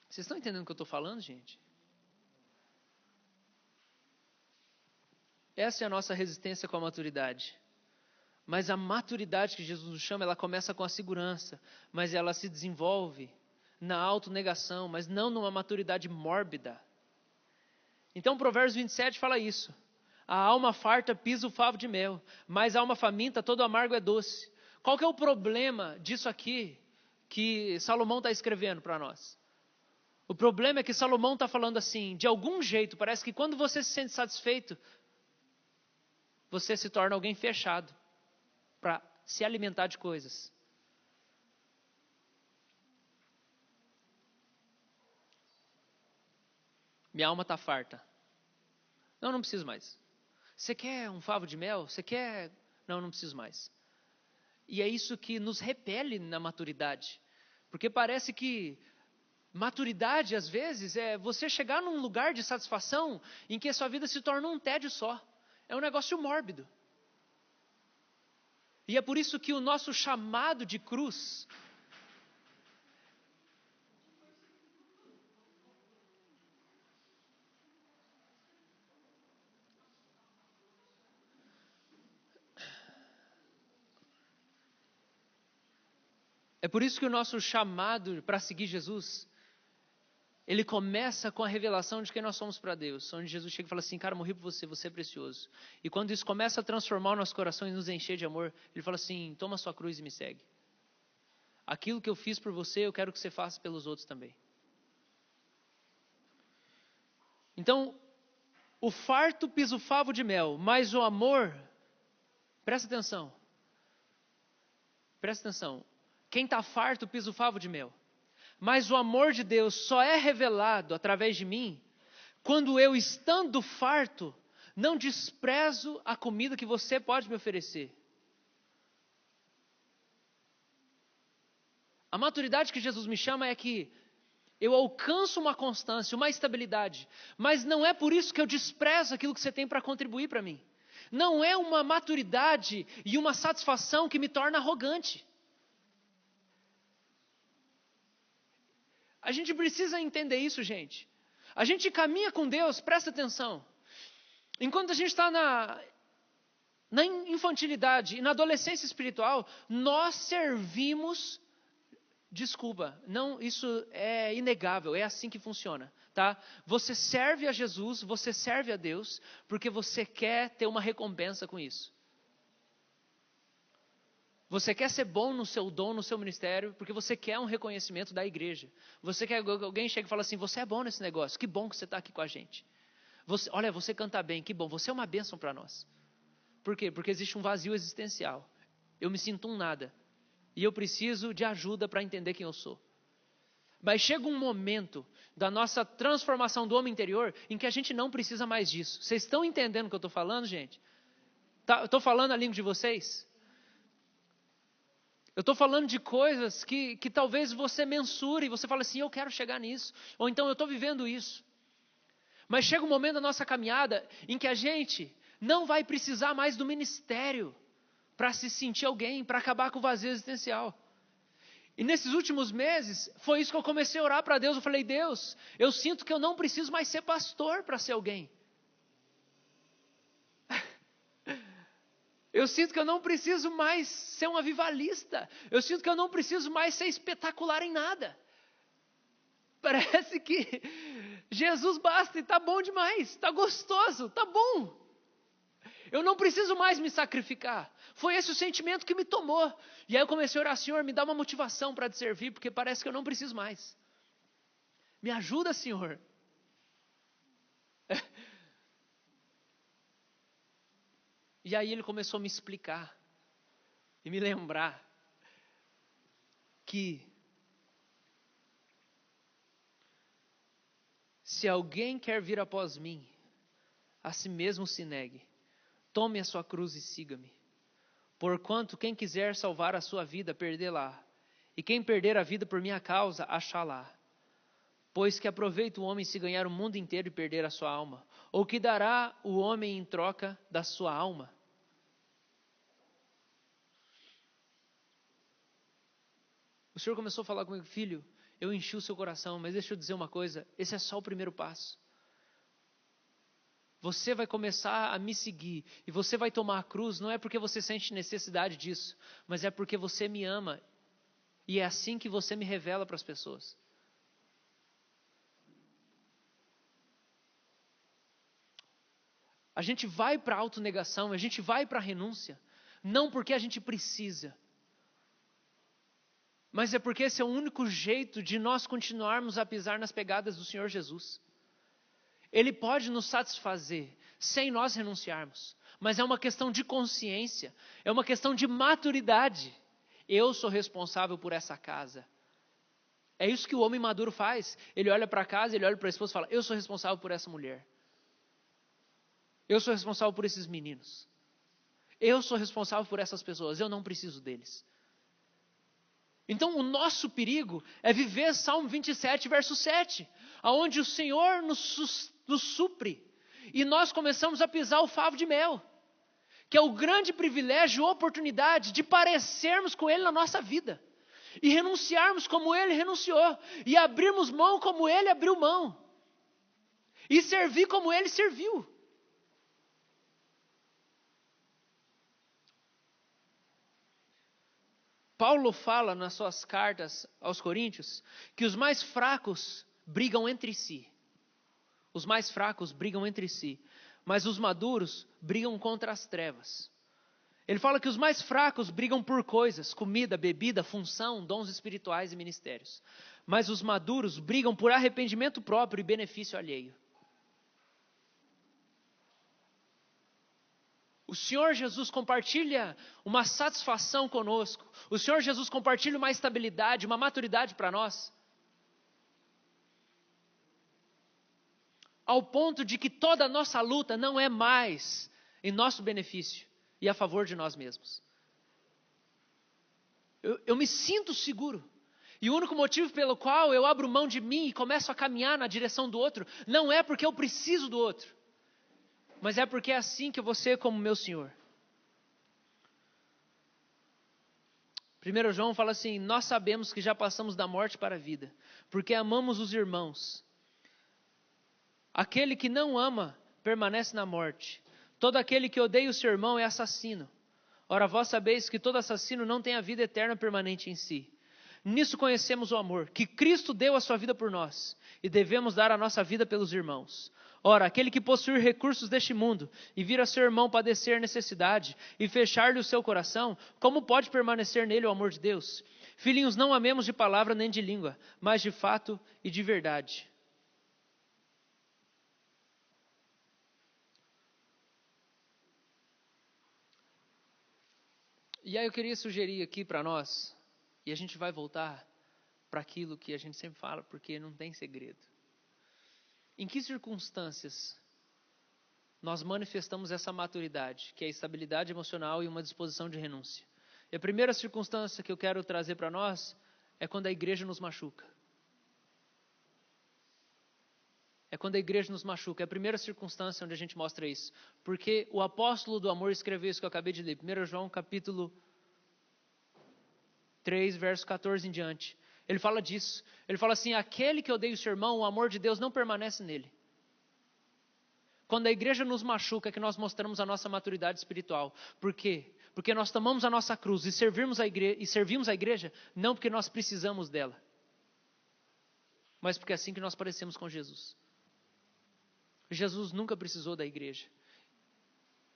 Speaker 1: Vocês estão entendendo o que eu estou falando, gente? essa é a nossa resistência com a maturidade. Mas a maturidade que Jesus nos chama, ela começa com a segurança, mas ela se desenvolve na autonegação, mas não numa maturidade mórbida. Então, Provérbios 27 fala isso. A alma farta pisa o favo de mel, mas a alma faminta, todo amargo é doce. Qual que é o problema disso aqui que Salomão está escrevendo para nós? O problema é que Salomão está falando assim, de algum jeito, parece que quando você se sente satisfeito, você se torna alguém fechado para se alimentar de coisas. Minha alma está farta. Não preciso mais. Você quer um favo de mel? Você quer... Não preciso mais. E é isso que nos repele na maturidade. Porque parece que maturidade, às vezes, é você chegar num lugar de satisfação em que a sua vida se torna um tédio só. É um negócio mórbido. E é por isso que o nosso chamado de cruz... É por isso que o nosso chamado para seguir Jesus, ele começa com a revelação de quem nós somos para Deus. Onde Jesus chega e fala assim, cara, morri por você, você é precioso. E quando isso começa a transformar o nosso coração e nos encher de amor, ele fala assim, toma a sua cruz e me segue. Aquilo que eu fiz por você, eu quero que você faça pelos outros também. Então, o farto pisa o favo de mel, mas o amor, presta atenção. Quem está farto pisa o favo de mel. Mas o amor de Deus só é revelado através de mim quando eu, estando farto, não desprezo a comida que você pode me oferecer. A maturidade que Jesus me chama é que eu alcanço uma constância, uma estabilidade, mas não é por isso que eu desprezo aquilo que você tem para contribuir para mim. Não é uma maturidade e uma satisfação que me torna arrogante. A gente precisa entender isso, gente. A gente caminha com Deus, presta atenção. Enquanto a gente está na infantilidade e na adolescência espiritual, nós servimos... Desculpa, não, isso é inegável, é assim que funciona, tá? Você serve a Jesus, você serve a Deus, porque você quer ter uma recompensa com isso. Você quer ser bom no seu dom, no seu ministério, porque você quer um reconhecimento da igreja. Você quer que alguém chegue e fale assim, você é bom nesse negócio, que bom que você está aqui com a gente. Olha, você canta bem, que bom, você é uma bênção para nós. Por quê? Porque existe um vazio existencial. Eu me sinto um nada. E eu preciso de ajuda para entender quem eu sou. Mas chega um momento da nossa transformação do homem interior em que a gente não precisa mais disso. Vocês estão entendendo o que eu estou falando, gente? Eu estou falando a língua de vocês? Eu estou falando de coisas que talvez você mensure e você fala assim, eu quero chegar nisso. Ou então eu estou vivendo isso. Mas chega um momento da nossa caminhada em que a gente não vai precisar mais do ministério para se sentir alguém, para acabar com o vazio existencial. E nesses últimos meses, foi isso que eu comecei a orar para Deus. Eu falei, Deus, eu sinto que eu não preciso mais ser pastor para ser alguém. Eu sinto que eu não preciso mais ser um avivalista. Eu sinto que eu não preciso mais ser espetacular em nada. Parece que Jesus basta e está bom demais, está gostoso, está bom. Eu não preciso mais me sacrificar. Foi esse o sentimento que me tomou. E aí eu comecei a orar, Senhor, me dá uma motivação para te servir, porque parece que eu não preciso mais. Me ajuda, Senhor. E aí ele começou a me explicar e me lembrar que se alguém quer vir após mim, a si mesmo se negue, tome a sua cruz e siga-me. Porquanto quem quiser salvar a sua vida, perdê-la. E quem perder a vida por minha causa, achá-la. Pois que aproveita o homem se ganhar o mundo inteiro e perder a sua alma? Ou que dará o homem em troca da sua alma? O Senhor começou a falar comigo, filho, eu enchi o seu coração, mas deixa eu dizer uma coisa, esse é só o primeiro passo. você vai começar a me seguir e você vai tomar a cruz, não é porque você sente necessidade disso, mas é porque você me ama e é assim que você me revela para as pessoas. A gente vai para a autonegação, a gente vai para a renúncia, não porque a gente precisa, mas é porque esse é o único jeito de nós continuarmos a pisar nas pegadas do Senhor Jesus. Ele pode nos satisfazer sem nós renunciarmos, mas é uma questão de consciência, é uma questão de maturidade. Eu sou responsável por essa casa. É isso que o homem maduro faz. Ele olha para a casa, ele olha para a esposa e fala: eu sou responsável por essa mulher. Eu sou responsável por esses meninos. Eu sou responsável por essas pessoas, eu não preciso deles. Então o nosso perigo é viver Salmo 27, verso 7, onde o Senhor nos supre e nós começamos a pisar o favo de mel, que é o grande privilégio e oportunidade de parecermos com Ele na nossa vida e renunciarmos como Ele renunciou e abrirmos mão como Ele abriu mão e servir como Ele serviu. Paulo fala nas suas cartas aos Coríntios que os mais fracos brigam entre si. Os mais fracos brigam entre si, mas os maduros brigam contra as trevas. Ele fala que os mais fracos brigam por coisas, comida, bebida, função, dons espirituais e ministérios. Mas os maduros brigam por arrependimento próprio e benefício alheio. O Senhor Jesus compartilha uma satisfação conosco. O Senhor Jesus compartilha uma estabilidade, uma maturidade para nós. Ao ponto de que toda a nossa luta não é mais em nosso benefício e a favor de nós mesmos. Eu me sinto seguro. E o único motivo pelo qual eu abro mão de mim e começo a caminhar na direção do outro, não é porque eu preciso do outro, mas é porque é assim que eu vou ser como meu Senhor. 1 João fala assim: nós sabemos que já passamos da morte para a vida, porque amamos os irmãos. Aquele que não ama permanece na morte. Todo aquele que odeia o seu irmão é assassino. Ora, vós sabeis que todo assassino não tem a vida eterna permanente em si. Nisso conhecemos o amor, que Cristo deu a sua vida por nós, e devemos dar a nossa vida pelos irmãos. Ora, aquele que possuir recursos deste mundo, e vir a seu irmão padecer necessidade, e fechar-lhe o seu coração, como pode permanecer nele o amor de Deus? Filhinhos, não amemos de palavra nem de língua, mas de fato e de verdade. E aí eu queria sugerir aqui para nós, e a gente vai voltar para aquilo que a gente sempre fala, porque não tem segredo. Em que circunstâncias nós manifestamos essa maturidade, que é a estabilidade emocional e uma disposição de renúncia? E a primeira circunstância que eu quero trazer para nós é quando a igreja nos machuca. É quando a igreja nos machuca. É a primeira circunstância onde a gente mostra isso. Porque o apóstolo do amor escreveu isso que eu acabei de ler. 1 João capítulo 3, verso 14 em diante. Ele fala disso. Ele fala assim: aquele que odeia o seu irmão, o amor de Deus não permanece nele. Quando a igreja nos machuca é que nós mostramos a nossa maturidade espiritual. Por quê? Porque nós tomamos a nossa cruz e servimos a igreja não porque nós precisamos dela, mas porque é assim que nós parecemos com Jesus. Jesus nunca precisou da igreja.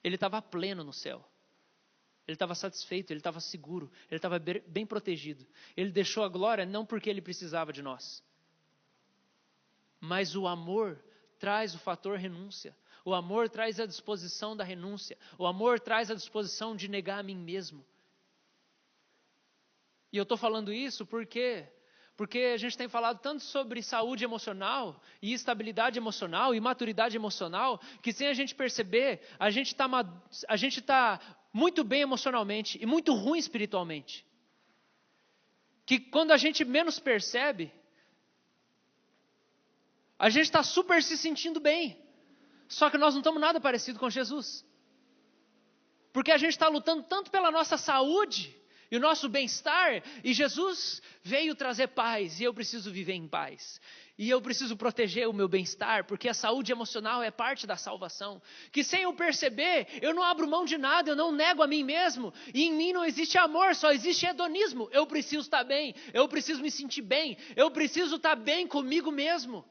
Speaker 1: Ele estava pleno no céu. Ele estava satisfeito, ele estava seguro, ele estava bem protegido. Ele deixou a glória não porque ele precisava de nós. Mas o amor traz o fator renúncia. O amor traz a disposição da renúncia. O amor traz a disposição de negar a mim mesmo. E eu estou falando isso porque a gente tem falado tanto sobre saúde emocional e estabilidade emocional e maturidade emocional, que sem a gente perceber, a gente está muito bem emocionalmente e muito ruim espiritualmente. Que quando a gente menos percebe, a gente está super se sentindo bem, só que nós não estamos nada parecido com Jesus. Porque a gente está lutando tanto pela nossa saúde e o nosso bem-estar, e Jesus veio trazer paz, e eu preciso viver em paz. E eu preciso proteger o meu bem-estar, porque a saúde emocional é parte da salvação. Que sem eu perceber, eu não abro mão de nada, eu não nego a mim mesmo. E em mim não existe amor, só existe hedonismo. Eu preciso estar bem, eu preciso me sentir bem, eu preciso estar bem comigo mesmo.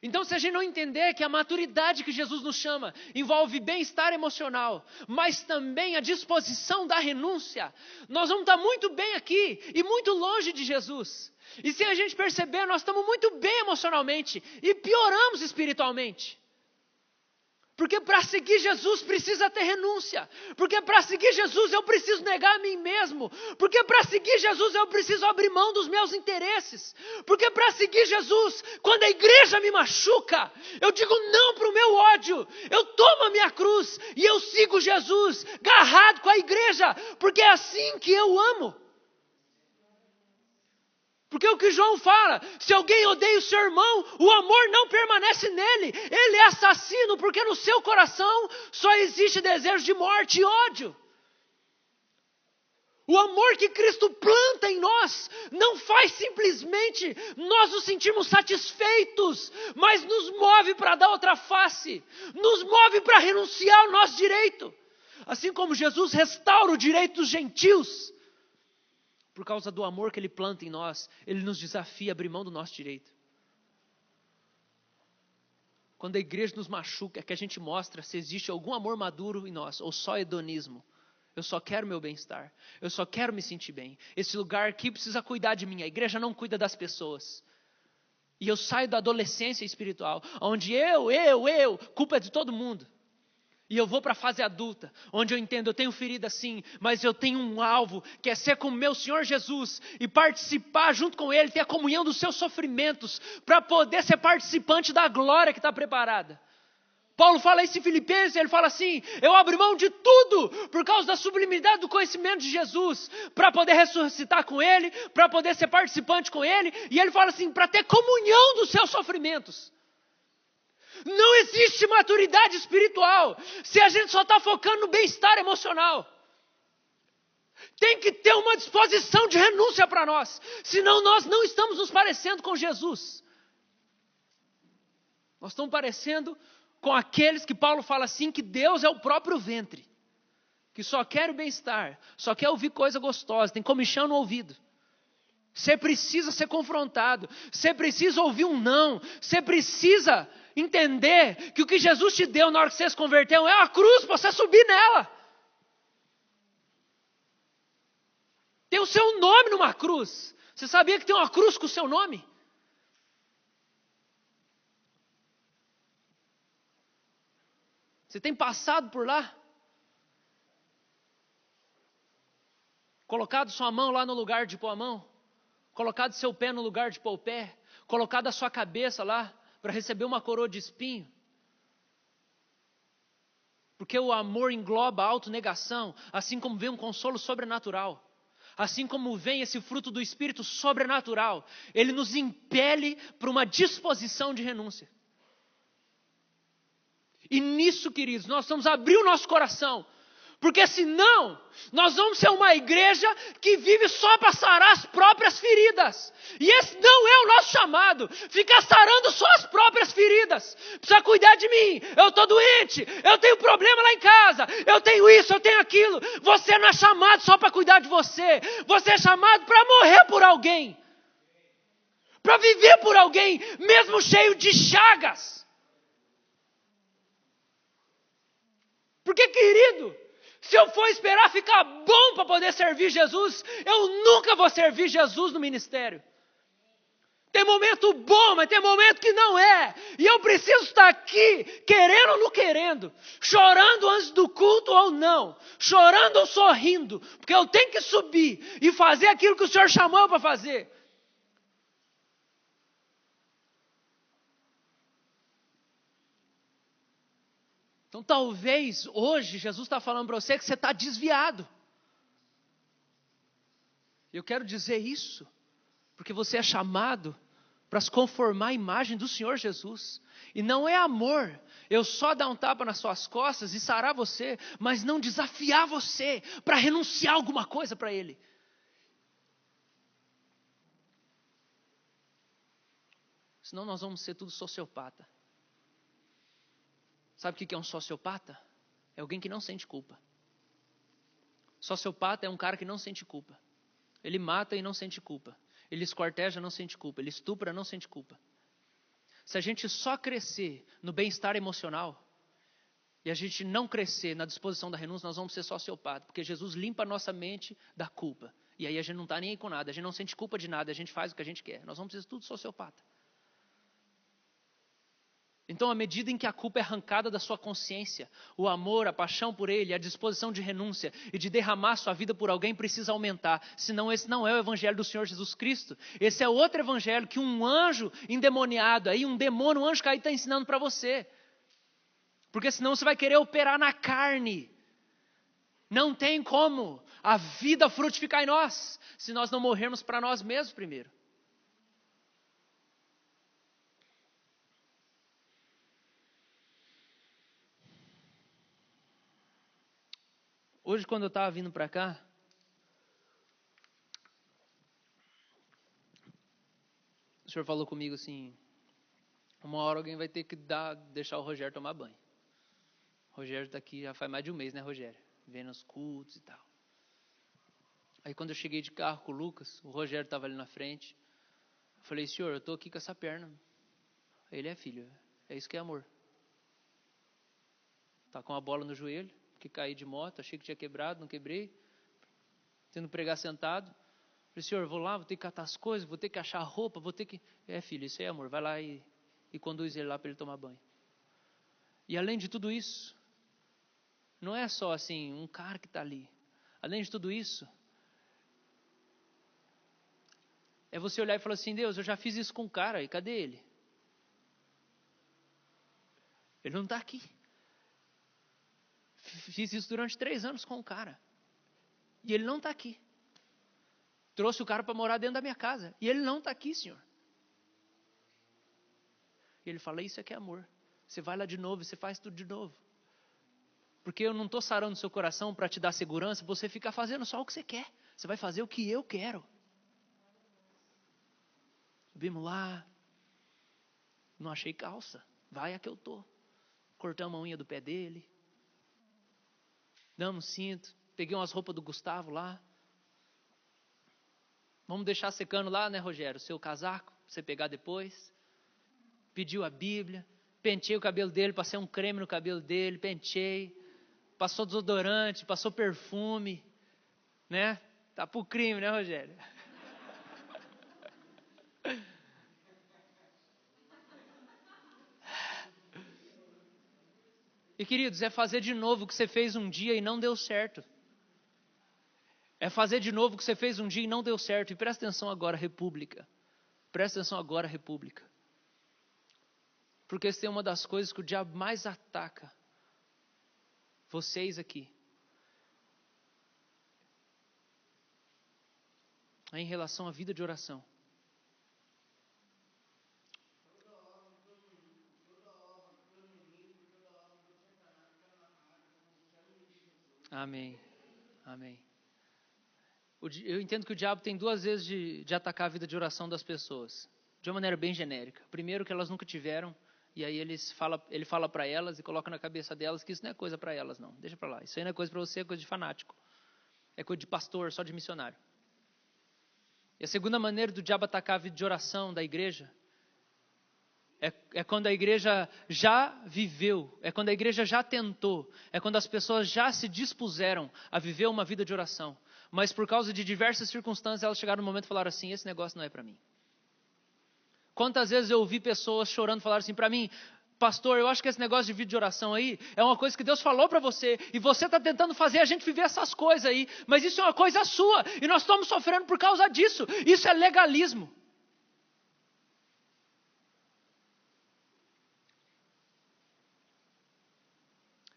Speaker 1: Então, se a gente não entender que a maturidade que Jesus nos chama envolve bem-estar emocional, mas também a disposição da renúncia, nós vamos estar muito bem aqui e muito longe de Jesus. E sem a gente perceber, nós estamos muito bem emocionalmente e pioramos espiritualmente. Porque para seguir Jesus precisa ter renúncia. Porque para seguir Jesus eu preciso negar a mim mesmo. Porque para seguir Jesus eu preciso abrir mão dos meus interesses. Porque para seguir Jesus, quando a igreja me machuca, eu digo não para o meu ódio. Eu tomo a minha cruz e eu sigo Jesus, agarrado com a igreja. Porque é assim que eu amo. Porque o que João fala, se alguém odeia o seu irmão, o amor não permanece nele. Ele é assassino, porque no seu coração só existe desejo de morte e ódio. O amor que Cristo planta em nós não faz simplesmente nós nos sentirmos satisfeitos, mas nos move para dar outra face, nos move para renunciar ao nosso direito. Assim como Jesus restaura o direito dos gentios, por causa do amor que Ele planta em nós, Ele nos desafia a abrir mão do nosso direito. Quando a igreja nos machuca, é que a gente mostra se existe algum amor maduro em nós, ou só hedonismo. Eu só quero meu bem-estar, eu só quero me sentir bem. Esse lugar aqui precisa cuidar de mim, a igreja não cuida das pessoas. E eu saio da adolescência espiritual, onde culpa é de todo mundo. E eu vou para a fase adulta, onde eu entendo, eu tenho ferida sim, mas eu tenho um alvo, que é ser como meu Senhor Jesus, e participar junto com Ele, ter a comunhão dos seus sofrimentos, para poder ser participante da glória que está preparada. Paulo fala isso em Filipenses, ele fala assim, eu abro mão de tudo, por causa da sublimidade do conhecimento de Jesus, para poder ressuscitar com Ele, para poder ser participante com Ele, e ele fala assim, para ter comunhão dos seus sofrimentos. Não existe maturidade espiritual se a gente só está focando no bem-estar emocional. Tem que ter uma disposição de renúncia para nós, senão nós não estamos nos parecendo com Jesus. Nós estamos parecendo com aqueles que Paulo fala assim, que Deus é o próprio ventre, que só quer o bem-estar, só quer ouvir coisa gostosa, tem comichão no ouvido. Você precisa ser confrontado, você precisa ouvir um não, você precisa entender que o que Jesus te deu na hora que você se converteu é uma cruz para você subir nela. Tem o seu nome numa cruz. Você sabia que tem uma cruz com o seu nome? Você tem passado por lá? Colocado sua mão lá no lugar de pôr a mão? Colocado seu pé no lugar de pôr o pé? Colocado a sua cabeça lá para receber uma coroa de espinho? Porque o amor engloba a autonegação, assim como vem um consolo sobrenatural. Assim como vem esse fruto do Espírito sobrenatural, ele nos impele para uma disposição de renúncia. E nisso, queridos, nós vamos abrir o nosso coração. Porque senão, nós vamos ser uma igreja que vive só para sarar as próprias feridas. E esse não é o nosso chamado. Ficar sarando só as próprias feridas. Precisa cuidar de mim. Eu estou doente. Eu tenho problema lá em casa. Eu tenho isso, eu tenho aquilo. Você não é chamado só para cuidar de você. Você é chamado para morrer por alguém. Para viver por alguém, mesmo cheio de chagas. Porque, querido, se eu for esperar ficar bom para poder servir Jesus, eu nunca vou servir Jesus no ministério. Tem momento bom, mas tem momento que não é. E eu preciso estar aqui, querendo ou não querendo, chorando antes do culto ou não, chorando ou sorrindo, porque eu tenho que subir e fazer aquilo que o Senhor chamou para fazer. Então talvez hoje Jesus está falando para você que você está desviado. Eu quero dizer isso, porque você é chamado para se conformar à imagem do Senhor Jesus. E não é amor, eu só dar um tapa nas suas costas e sarar você, mas não desafiar você para renunciar alguma coisa para Ele. Senão nós vamos ser tudo sociopata. Sabe o que é um sociopata? É alguém que não sente culpa. Sociopata é um cara que não sente culpa. Ele mata e não sente culpa. Ele esquarteja, não sente culpa. Ele estupra, não sente culpa. Se a gente só crescer no bem-estar emocional e a gente não crescer na disposição da renúncia, nós vamos ser sociopatas. Porque Jesus limpa a nossa mente da culpa. E aí a gente não está nem aí com nada. A gente não sente culpa de nada. A gente faz o que a gente quer. Nós vamos ser tudo sociopata. Então, à medida em que a culpa é arrancada da sua consciência, o amor, a paixão por ele, a disposição de renúncia e de derramar sua vida por alguém precisa aumentar. Senão esse não é o evangelho do Senhor Jesus Cristo. Esse é outro evangelho que um anjo endemoniado, aí, um demônio, um anjo caído está ensinando para você. Porque senão você vai querer operar na carne. Não tem como a vida frutificar em nós, se nós não morrermos para nós mesmos primeiro. Hoje, quando eu estava vindo para cá, o senhor falou comigo assim, uma hora alguém vai ter que deixar o Rogério tomar banho. O Rogério está aqui já faz mais de um mês, né, Rogério? Vendo os cultos e tal. Aí quando eu cheguei de carro com o Lucas, o Rogério estava ali na frente. Eu falei, senhor, eu estou aqui com essa perna. Aí ele, filho, é isso que é amor. Tá com uma bola no joelho, que caí de moto, achei que tinha quebrado, não quebrei. Tendo pregar sentado. Falei, senhor, vou lá, vou ter que catar as coisas, vou ter que achar a roupa, vou ter que... filho, isso é amor, vai lá e conduz ele lá para ele tomar banho. E além de tudo isso, não é só assim, um cara que está ali. Além de tudo isso, é você olhar e falar assim, Deus, eu já fiz isso com um cara, e cadê ele? Ele não está aqui. Fiz isso durante 3 anos com um cara. E ele não está aqui. Trouxe o cara para morar dentro da minha casa. E ele não está aqui, senhor. E ele fala, isso é que é amor. Você vai lá de novo, você faz tudo de novo. Porque eu não estou sarando seu coração para te dar segurança, você fica fazendo só o que você quer. Você vai fazer o que eu quero. Subimos lá. Não achei calça. Vai a que eu estou. Cortamos a unha do pé dele. Damos cinto. Peguei umas roupas do Gustavo lá. Vamos deixar secando lá, né, Rogério? O seu casaco, pra você pegar depois. Pediu a Bíblia. Penteei o cabelo dele, passei um creme no cabelo dele, penteei. Passou desodorante, passou perfume. Né? Tá pro crime, né, Rogério? E queridos, é fazer de novo o que você fez um dia e não deu certo. É fazer de novo o que você fez um dia e não deu certo. E presta atenção agora, República. Presta atenção agora, República. Porque essa é uma das coisas que o diabo mais ataca. Vocês aqui. É em relação à vida de oração. Amém. Amém. Eu entendo que o diabo tem 2 vezes de atacar a vida de oração das pessoas. De uma maneira bem genérica. Primeiro, que elas nunca tiveram. E aí ele fala para elas e coloca na cabeça delas que isso não é coisa para elas, não. Deixa para lá. Isso aí não é coisa para você, é coisa de fanático. É coisa de pastor, só de missionário. E a segunda maneira do diabo atacar a vida de oração da igreja é quando a igreja já viveu, é quando a igreja já tentou, é quando as pessoas já se dispuseram a viver uma vida de oração. Mas por causa de diversas circunstâncias, elas chegaram no momento e falaram assim, esse negócio não é para mim. Quantas vezes eu ouvi pessoas chorando falar assim para mim, pastor, eu acho que esse negócio de vida de oração aí é uma coisa que Deus falou para você e você está tentando fazer a gente viver essas coisas aí, mas isso é uma coisa sua e nós estamos sofrendo por causa disso. Isso é legalismo.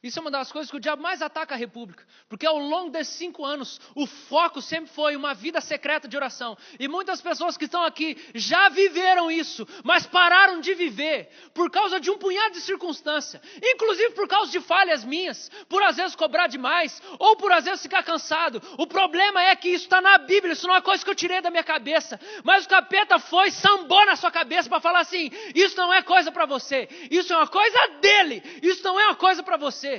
Speaker 1: Isso é uma das coisas que o diabo mais ataca a República. Porque ao longo desses 5 anos, o foco sempre foi uma vida secreta de oração. E muitas pessoas que estão aqui já viveram isso, mas pararam de viver por causa de um punhado de circunstâncias. Inclusive por causa de falhas minhas, por às vezes cobrar demais, ou por às vezes ficar cansado. O problema é que isso está na Bíblia, isso não é uma coisa que eu tirei da minha cabeça. Mas o capeta foi, sambou na sua cabeça para falar assim, isso não é coisa para você, isso é uma coisa dele, isso não é uma coisa para você.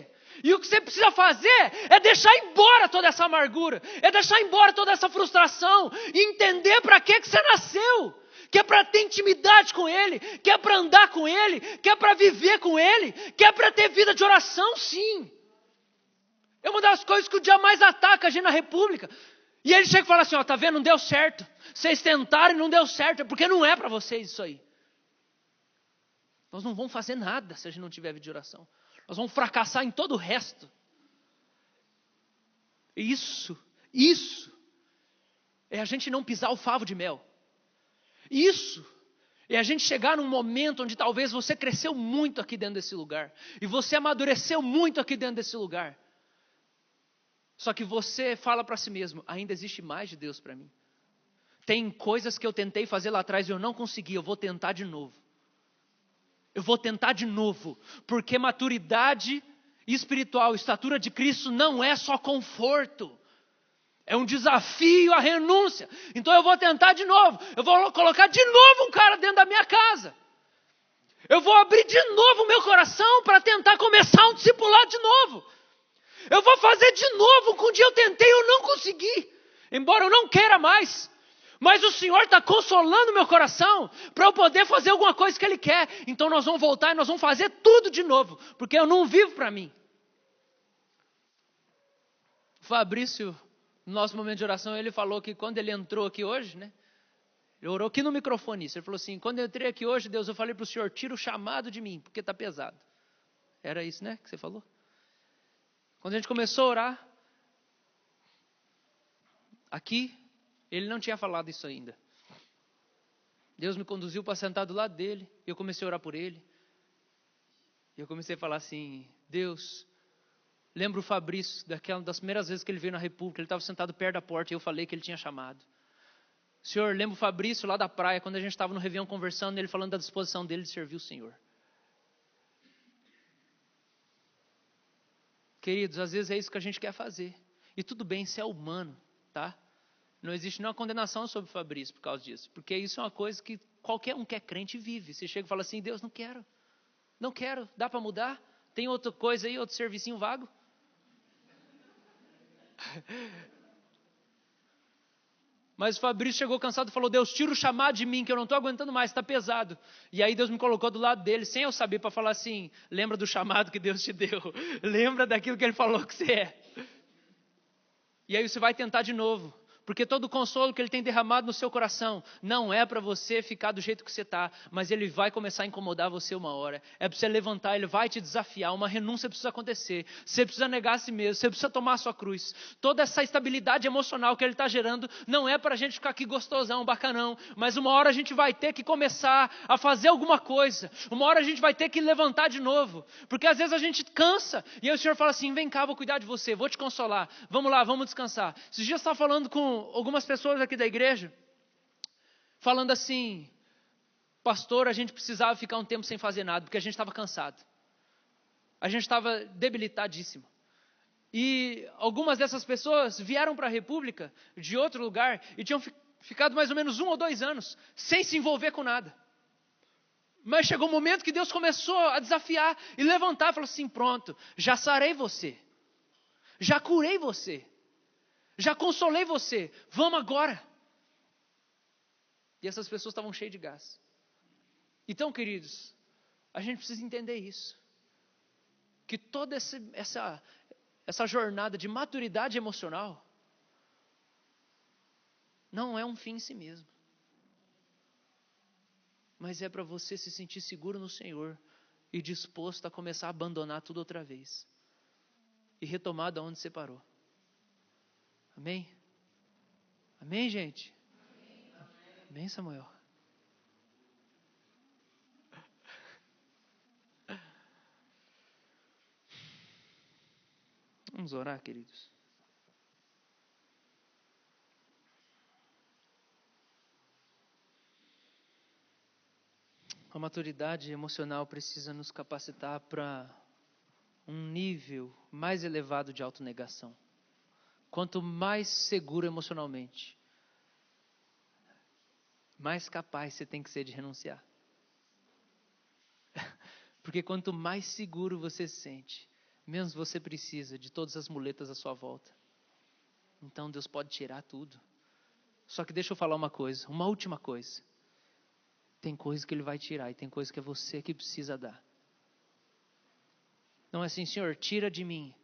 Speaker 1: E o que você precisa fazer é deixar embora toda essa amargura, é deixar embora toda essa frustração, e entender para que você nasceu, que é para ter intimidade com Ele, que é para andar com Ele, que é para viver com Ele, que é para ter vida de oração, sim. É uma das coisas que o diabo mais ataca a gente na República. E ele chega e fala assim, ó, tá vendo, não deu certo, vocês tentaram e não deu certo, é porque não é para vocês isso aí. Nós não vamos fazer nada se a gente não tiver vida de oração. Nós vamos fracassar em todo o resto. Isso é a gente não pisar o favo de mel. Isso é a gente chegar num momento onde talvez você cresceu muito aqui dentro desse lugar. E você amadureceu muito aqui dentro desse lugar. Só que você fala para si mesmo, ainda existe mais de Deus para mim. Tem coisas que eu tentei fazer lá atrás e eu não consegui, eu vou tentar de novo. Eu vou tentar de novo, porque maturidade espiritual, estatura de Cristo não é só conforto. É um desafio, a renúncia. Então eu vou tentar de novo. Eu vou colocar de novo um cara dentro da minha casa. Eu vou abrir de novo o meu coração para tentar começar um discipulado de novo. Eu vou fazer de novo o que um dia eu tentei e eu não consegui. Embora eu não queira mais. Mas o Senhor está consolando meu coração para eu poder fazer alguma coisa que Ele quer. Então nós vamos voltar e nós vamos fazer tudo de novo. Porque eu não vivo para mim. Fabrício, no nosso momento de oração, ele falou que quando ele entrou aqui hoje, né? Ele orou aqui no microfone isso. Ele falou assim, quando eu entrei aqui hoje, Deus, eu falei para o Senhor, tira o chamado de mim, porque está pesado. Era isso, né, que você falou? Quando a gente começou a orar, aqui, ele não tinha falado isso ainda. Deus me conduziu para sentar do lado dele, e eu comecei a orar por ele. E eu comecei a falar assim, Deus, lembra o Fabrício, das primeiras vezes que ele veio na República, ele estava sentado perto da porta e eu falei que ele tinha chamado. Senhor, lembra o Fabrício lá da praia, quando a gente estava no Réveillon conversando, ele falando da disposição dele de servir o Senhor. Queridos, às vezes é isso que a gente quer fazer. E tudo bem, isso é humano, tá? Não existe nenhuma condenação sobre o Fabrício por causa disso. Porque isso é uma coisa que qualquer um que é crente vive. Você chega e fala assim, Deus, não quero. Não quero, dá para mudar? Tem outra coisa aí, outro servicinho vago? Mas o Fabrício chegou cansado e falou, Deus, tira o chamado de mim, que eu não estou aguentando mais, está pesado. E aí Deus me colocou do lado dele, sem eu saber, para falar assim, lembra do chamado que Deus te deu. Lembra daquilo que Ele falou que você é. E aí você vai tentar de novo. Porque todo o consolo que Ele tem derramado no seu coração não é para você ficar do jeito que você está, mas Ele vai começar a incomodar você uma hora. É para você levantar, Ele vai te desafiar, uma renúncia precisa acontecer. Você precisa negar a si mesmo, você precisa tomar a sua cruz. Toda essa estabilidade emocional que Ele está gerando não é para a gente ficar aqui gostosão, bacanão, mas uma hora a gente vai ter que começar a fazer alguma coisa. Uma hora a gente vai ter que levantar de novo. Porque às vezes a gente cansa e aí o Senhor fala assim, vem cá, vou cuidar de você, vou te consolar. Vamos lá, vamos descansar. Esses dias eu estava falando com algumas pessoas aqui da igreja, falando assim, pastor, a gente precisava ficar um tempo sem fazer nada, porque a gente estava cansado. A gente estava debilitadíssimo. E algumas dessas pessoas vieram para a República de outro lugar e tinham ficado mais ou menos 1 ou 2 anos sem se envolver com nada. Mas chegou um momento que Deus começou a desafiar e levantar e falou assim, pronto, já sarei você, já curei você. Já consolei você, vamos agora. E essas pessoas estavam cheias de gás. Então, queridos, a gente precisa entender isso. Que toda essa jornada de maturidade emocional não é um fim em si mesmo. Mas é para você se sentir seguro no Senhor e disposto a começar a abandonar tudo outra vez. E retomar de onde você parou. Amém? Amém, gente? Amém, Samuel? Vamos orar, queridos. A maturidade emocional precisa nos capacitar para um nível mais elevado de autonegação. Quanto mais seguro emocionalmente, mais capaz você tem que ser de renunciar. Porque quanto mais seguro você se sente, menos você precisa de todas as muletas à sua volta. Então Deus pode tirar tudo. Só que deixa eu falar uma última coisa. Tem coisa que Ele vai tirar e tem coisa que é você que precisa dar. Não é assim, Senhor, tira de mim.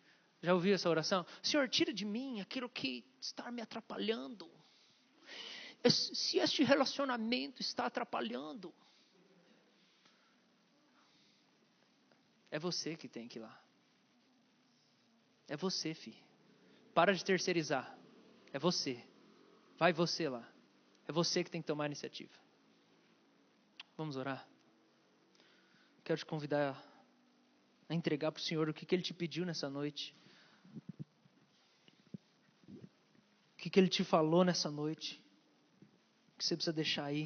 Speaker 1: Já ouviu essa oração? Senhor, tira de mim aquilo que está me atrapalhando. Se este relacionamento está atrapalhando, é você que tem que ir lá. É você, filho. Para de terceirizar. É você. Vai você lá. É você que tem que tomar a iniciativa. Vamos orar? Quero te convidar a entregar para o Senhor o que Ele te pediu nessa noite. O que Ele te falou nessa noite. Que você precisa deixar aí.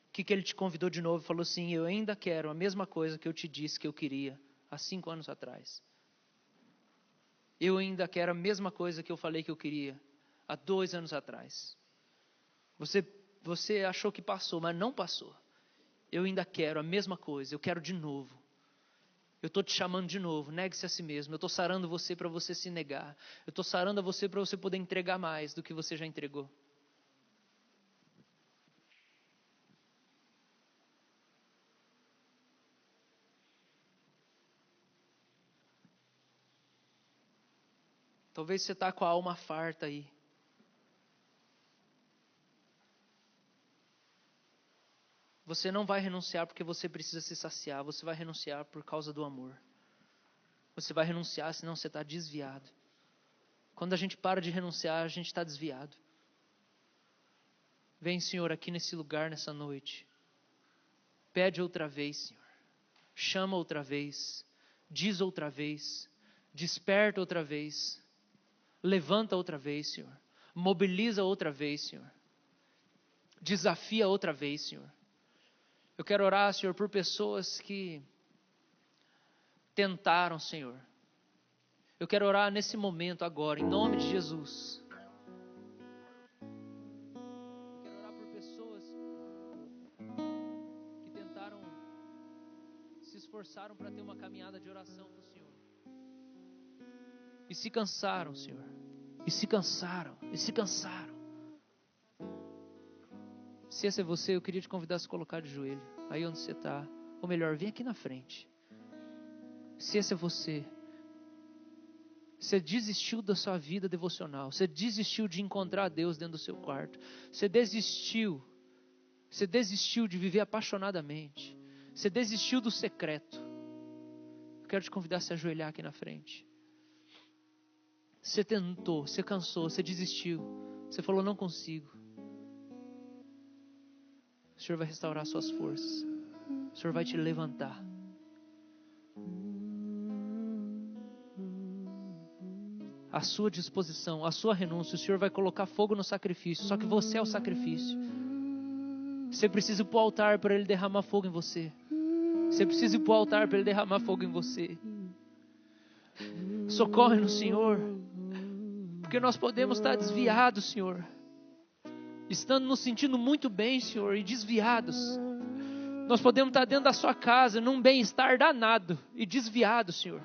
Speaker 1: O que Ele te convidou de novo e falou assim, eu ainda quero a mesma coisa que eu te disse que eu queria há 5 anos atrás. Eu ainda quero a mesma coisa que eu falei que eu queria há 2 anos atrás. Você achou que passou, mas não passou. Eu ainda quero a mesma coisa, eu quero de novo. Eu estou te chamando de novo, negue-se a si mesmo. Eu estou sarando você para você se negar. Eu estou sarando a você para você poder entregar mais do que você já entregou. Talvez você está com a alma farta aí. Você não vai renunciar porque você precisa se saciar. Você vai renunciar por causa do amor. Você vai renunciar senão você está desviado. Quando a gente para de renunciar, a gente está desviado. Vem, Senhor, aqui nesse lugar, nessa noite. Pede outra vez, Senhor. Chama outra vez. Diz outra vez. Desperta outra vez. Levanta outra vez, Senhor. Mobiliza outra vez, Senhor. Desafia outra vez, Senhor. Eu quero orar, Senhor, por pessoas que tentaram, Senhor. Eu quero orar nesse momento agora, em nome de Jesus. Eu quero orar por pessoas que tentaram, se esforçaram para ter uma caminhada de oração com o Senhor. E se cansaram, Senhor. E se cansaram. Se esse é você, eu queria te convidar a se colocar de joelho. Aí onde você está. Ou melhor, vem aqui na frente. Se esse é você. Você desistiu da sua vida devocional. Você desistiu de encontrar Deus dentro do seu quarto. Você desistiu de viver apaixonadamente. Você desistiu do secreto. Eu quero te convidar a se ajoelhar aqui na frente. Você tentou, você cansou, você desistiu. Você falou, não consigo. O Senhor vai restaurar suas forças. O Senhor vai te levantar. A sua disposição, a sua renúncia, o Senhor vai colocar fogo no sacrifício. Só que você é o sacrifício. Você precisa ir para o altar para Ele derramar fogo em você. Você precisa ir para o altar para Ele derramar fogo em você. Socorre no Senhor. Porque nós podemos estar desviados, Senhor. Estando nos sentindo muito bem, Senhor, e desviados. Nós podemos estar dentro da sua casa, num bem-estar danado, e desviados, Senhor.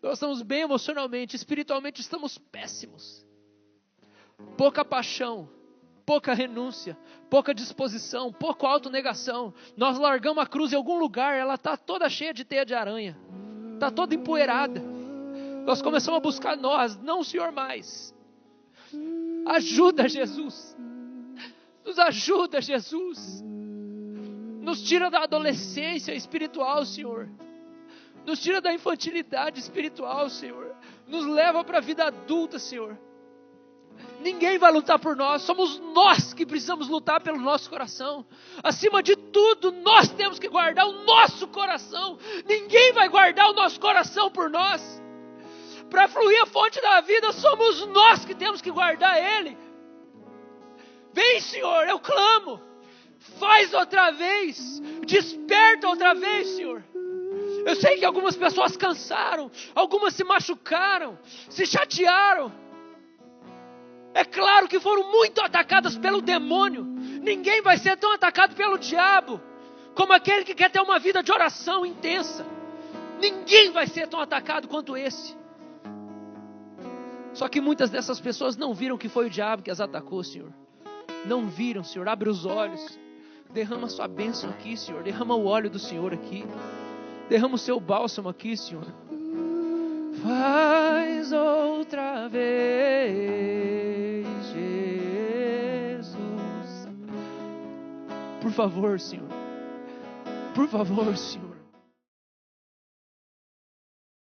Speaker 1: Nós estamos bem emocionalmente, espiritualmente estamos péssimos. Pouca paixão, pouca renúncia, pouca disposição, pouca autonegação. Nós largamos a cruz em algum lugar, ela está toda cheia de teia de aranha. Está toda empoeirada. Nós começamos a buscar nós, não o Senhor mais. Ajuda, Jesus. Nos ajuda, Jesus. Nos tira da adolescência espiritual, Senhor. Nos tira da infantilidade espiritual, Senhor. Nos leva para a vida adulta, Senhor. Ninguém vai lutar por nós, somos nós que precisamos lutar pelo nosso coração. Acima de tudo, nós temos que guardar o nosso coração. Ninguém vai guardar o nosso coração por nós. Para fluir a fonte da vida, somos nós que temos que guardar ele. Vem, Senhor, eu clamo. Faz outra vez, desperta outra vez, Senhor. Eu sei que algumas pessoas cansaram, algumas se machucaram, se chatearam. É claro que foram muito atacadas pelo demônio. Ninguém vai ser tão atacado pelo diabo como aquele que quer ter uma vida de oração intensa. Ninguém vai ser tão atacado quanto esse. Só que muitas dessas pessoas não viram que foi o diabo que as atacou, Senhor. Não viram, Senhor. Abre os olhos. Derrama a sua bênção aqui, Senhor. Derrama o óleo do Senhor aqui. Derrama o seu bálsamo aqui, Senhor. Faz outra vez, Jesus. Por favor, Senhor. Por favor, Senhor.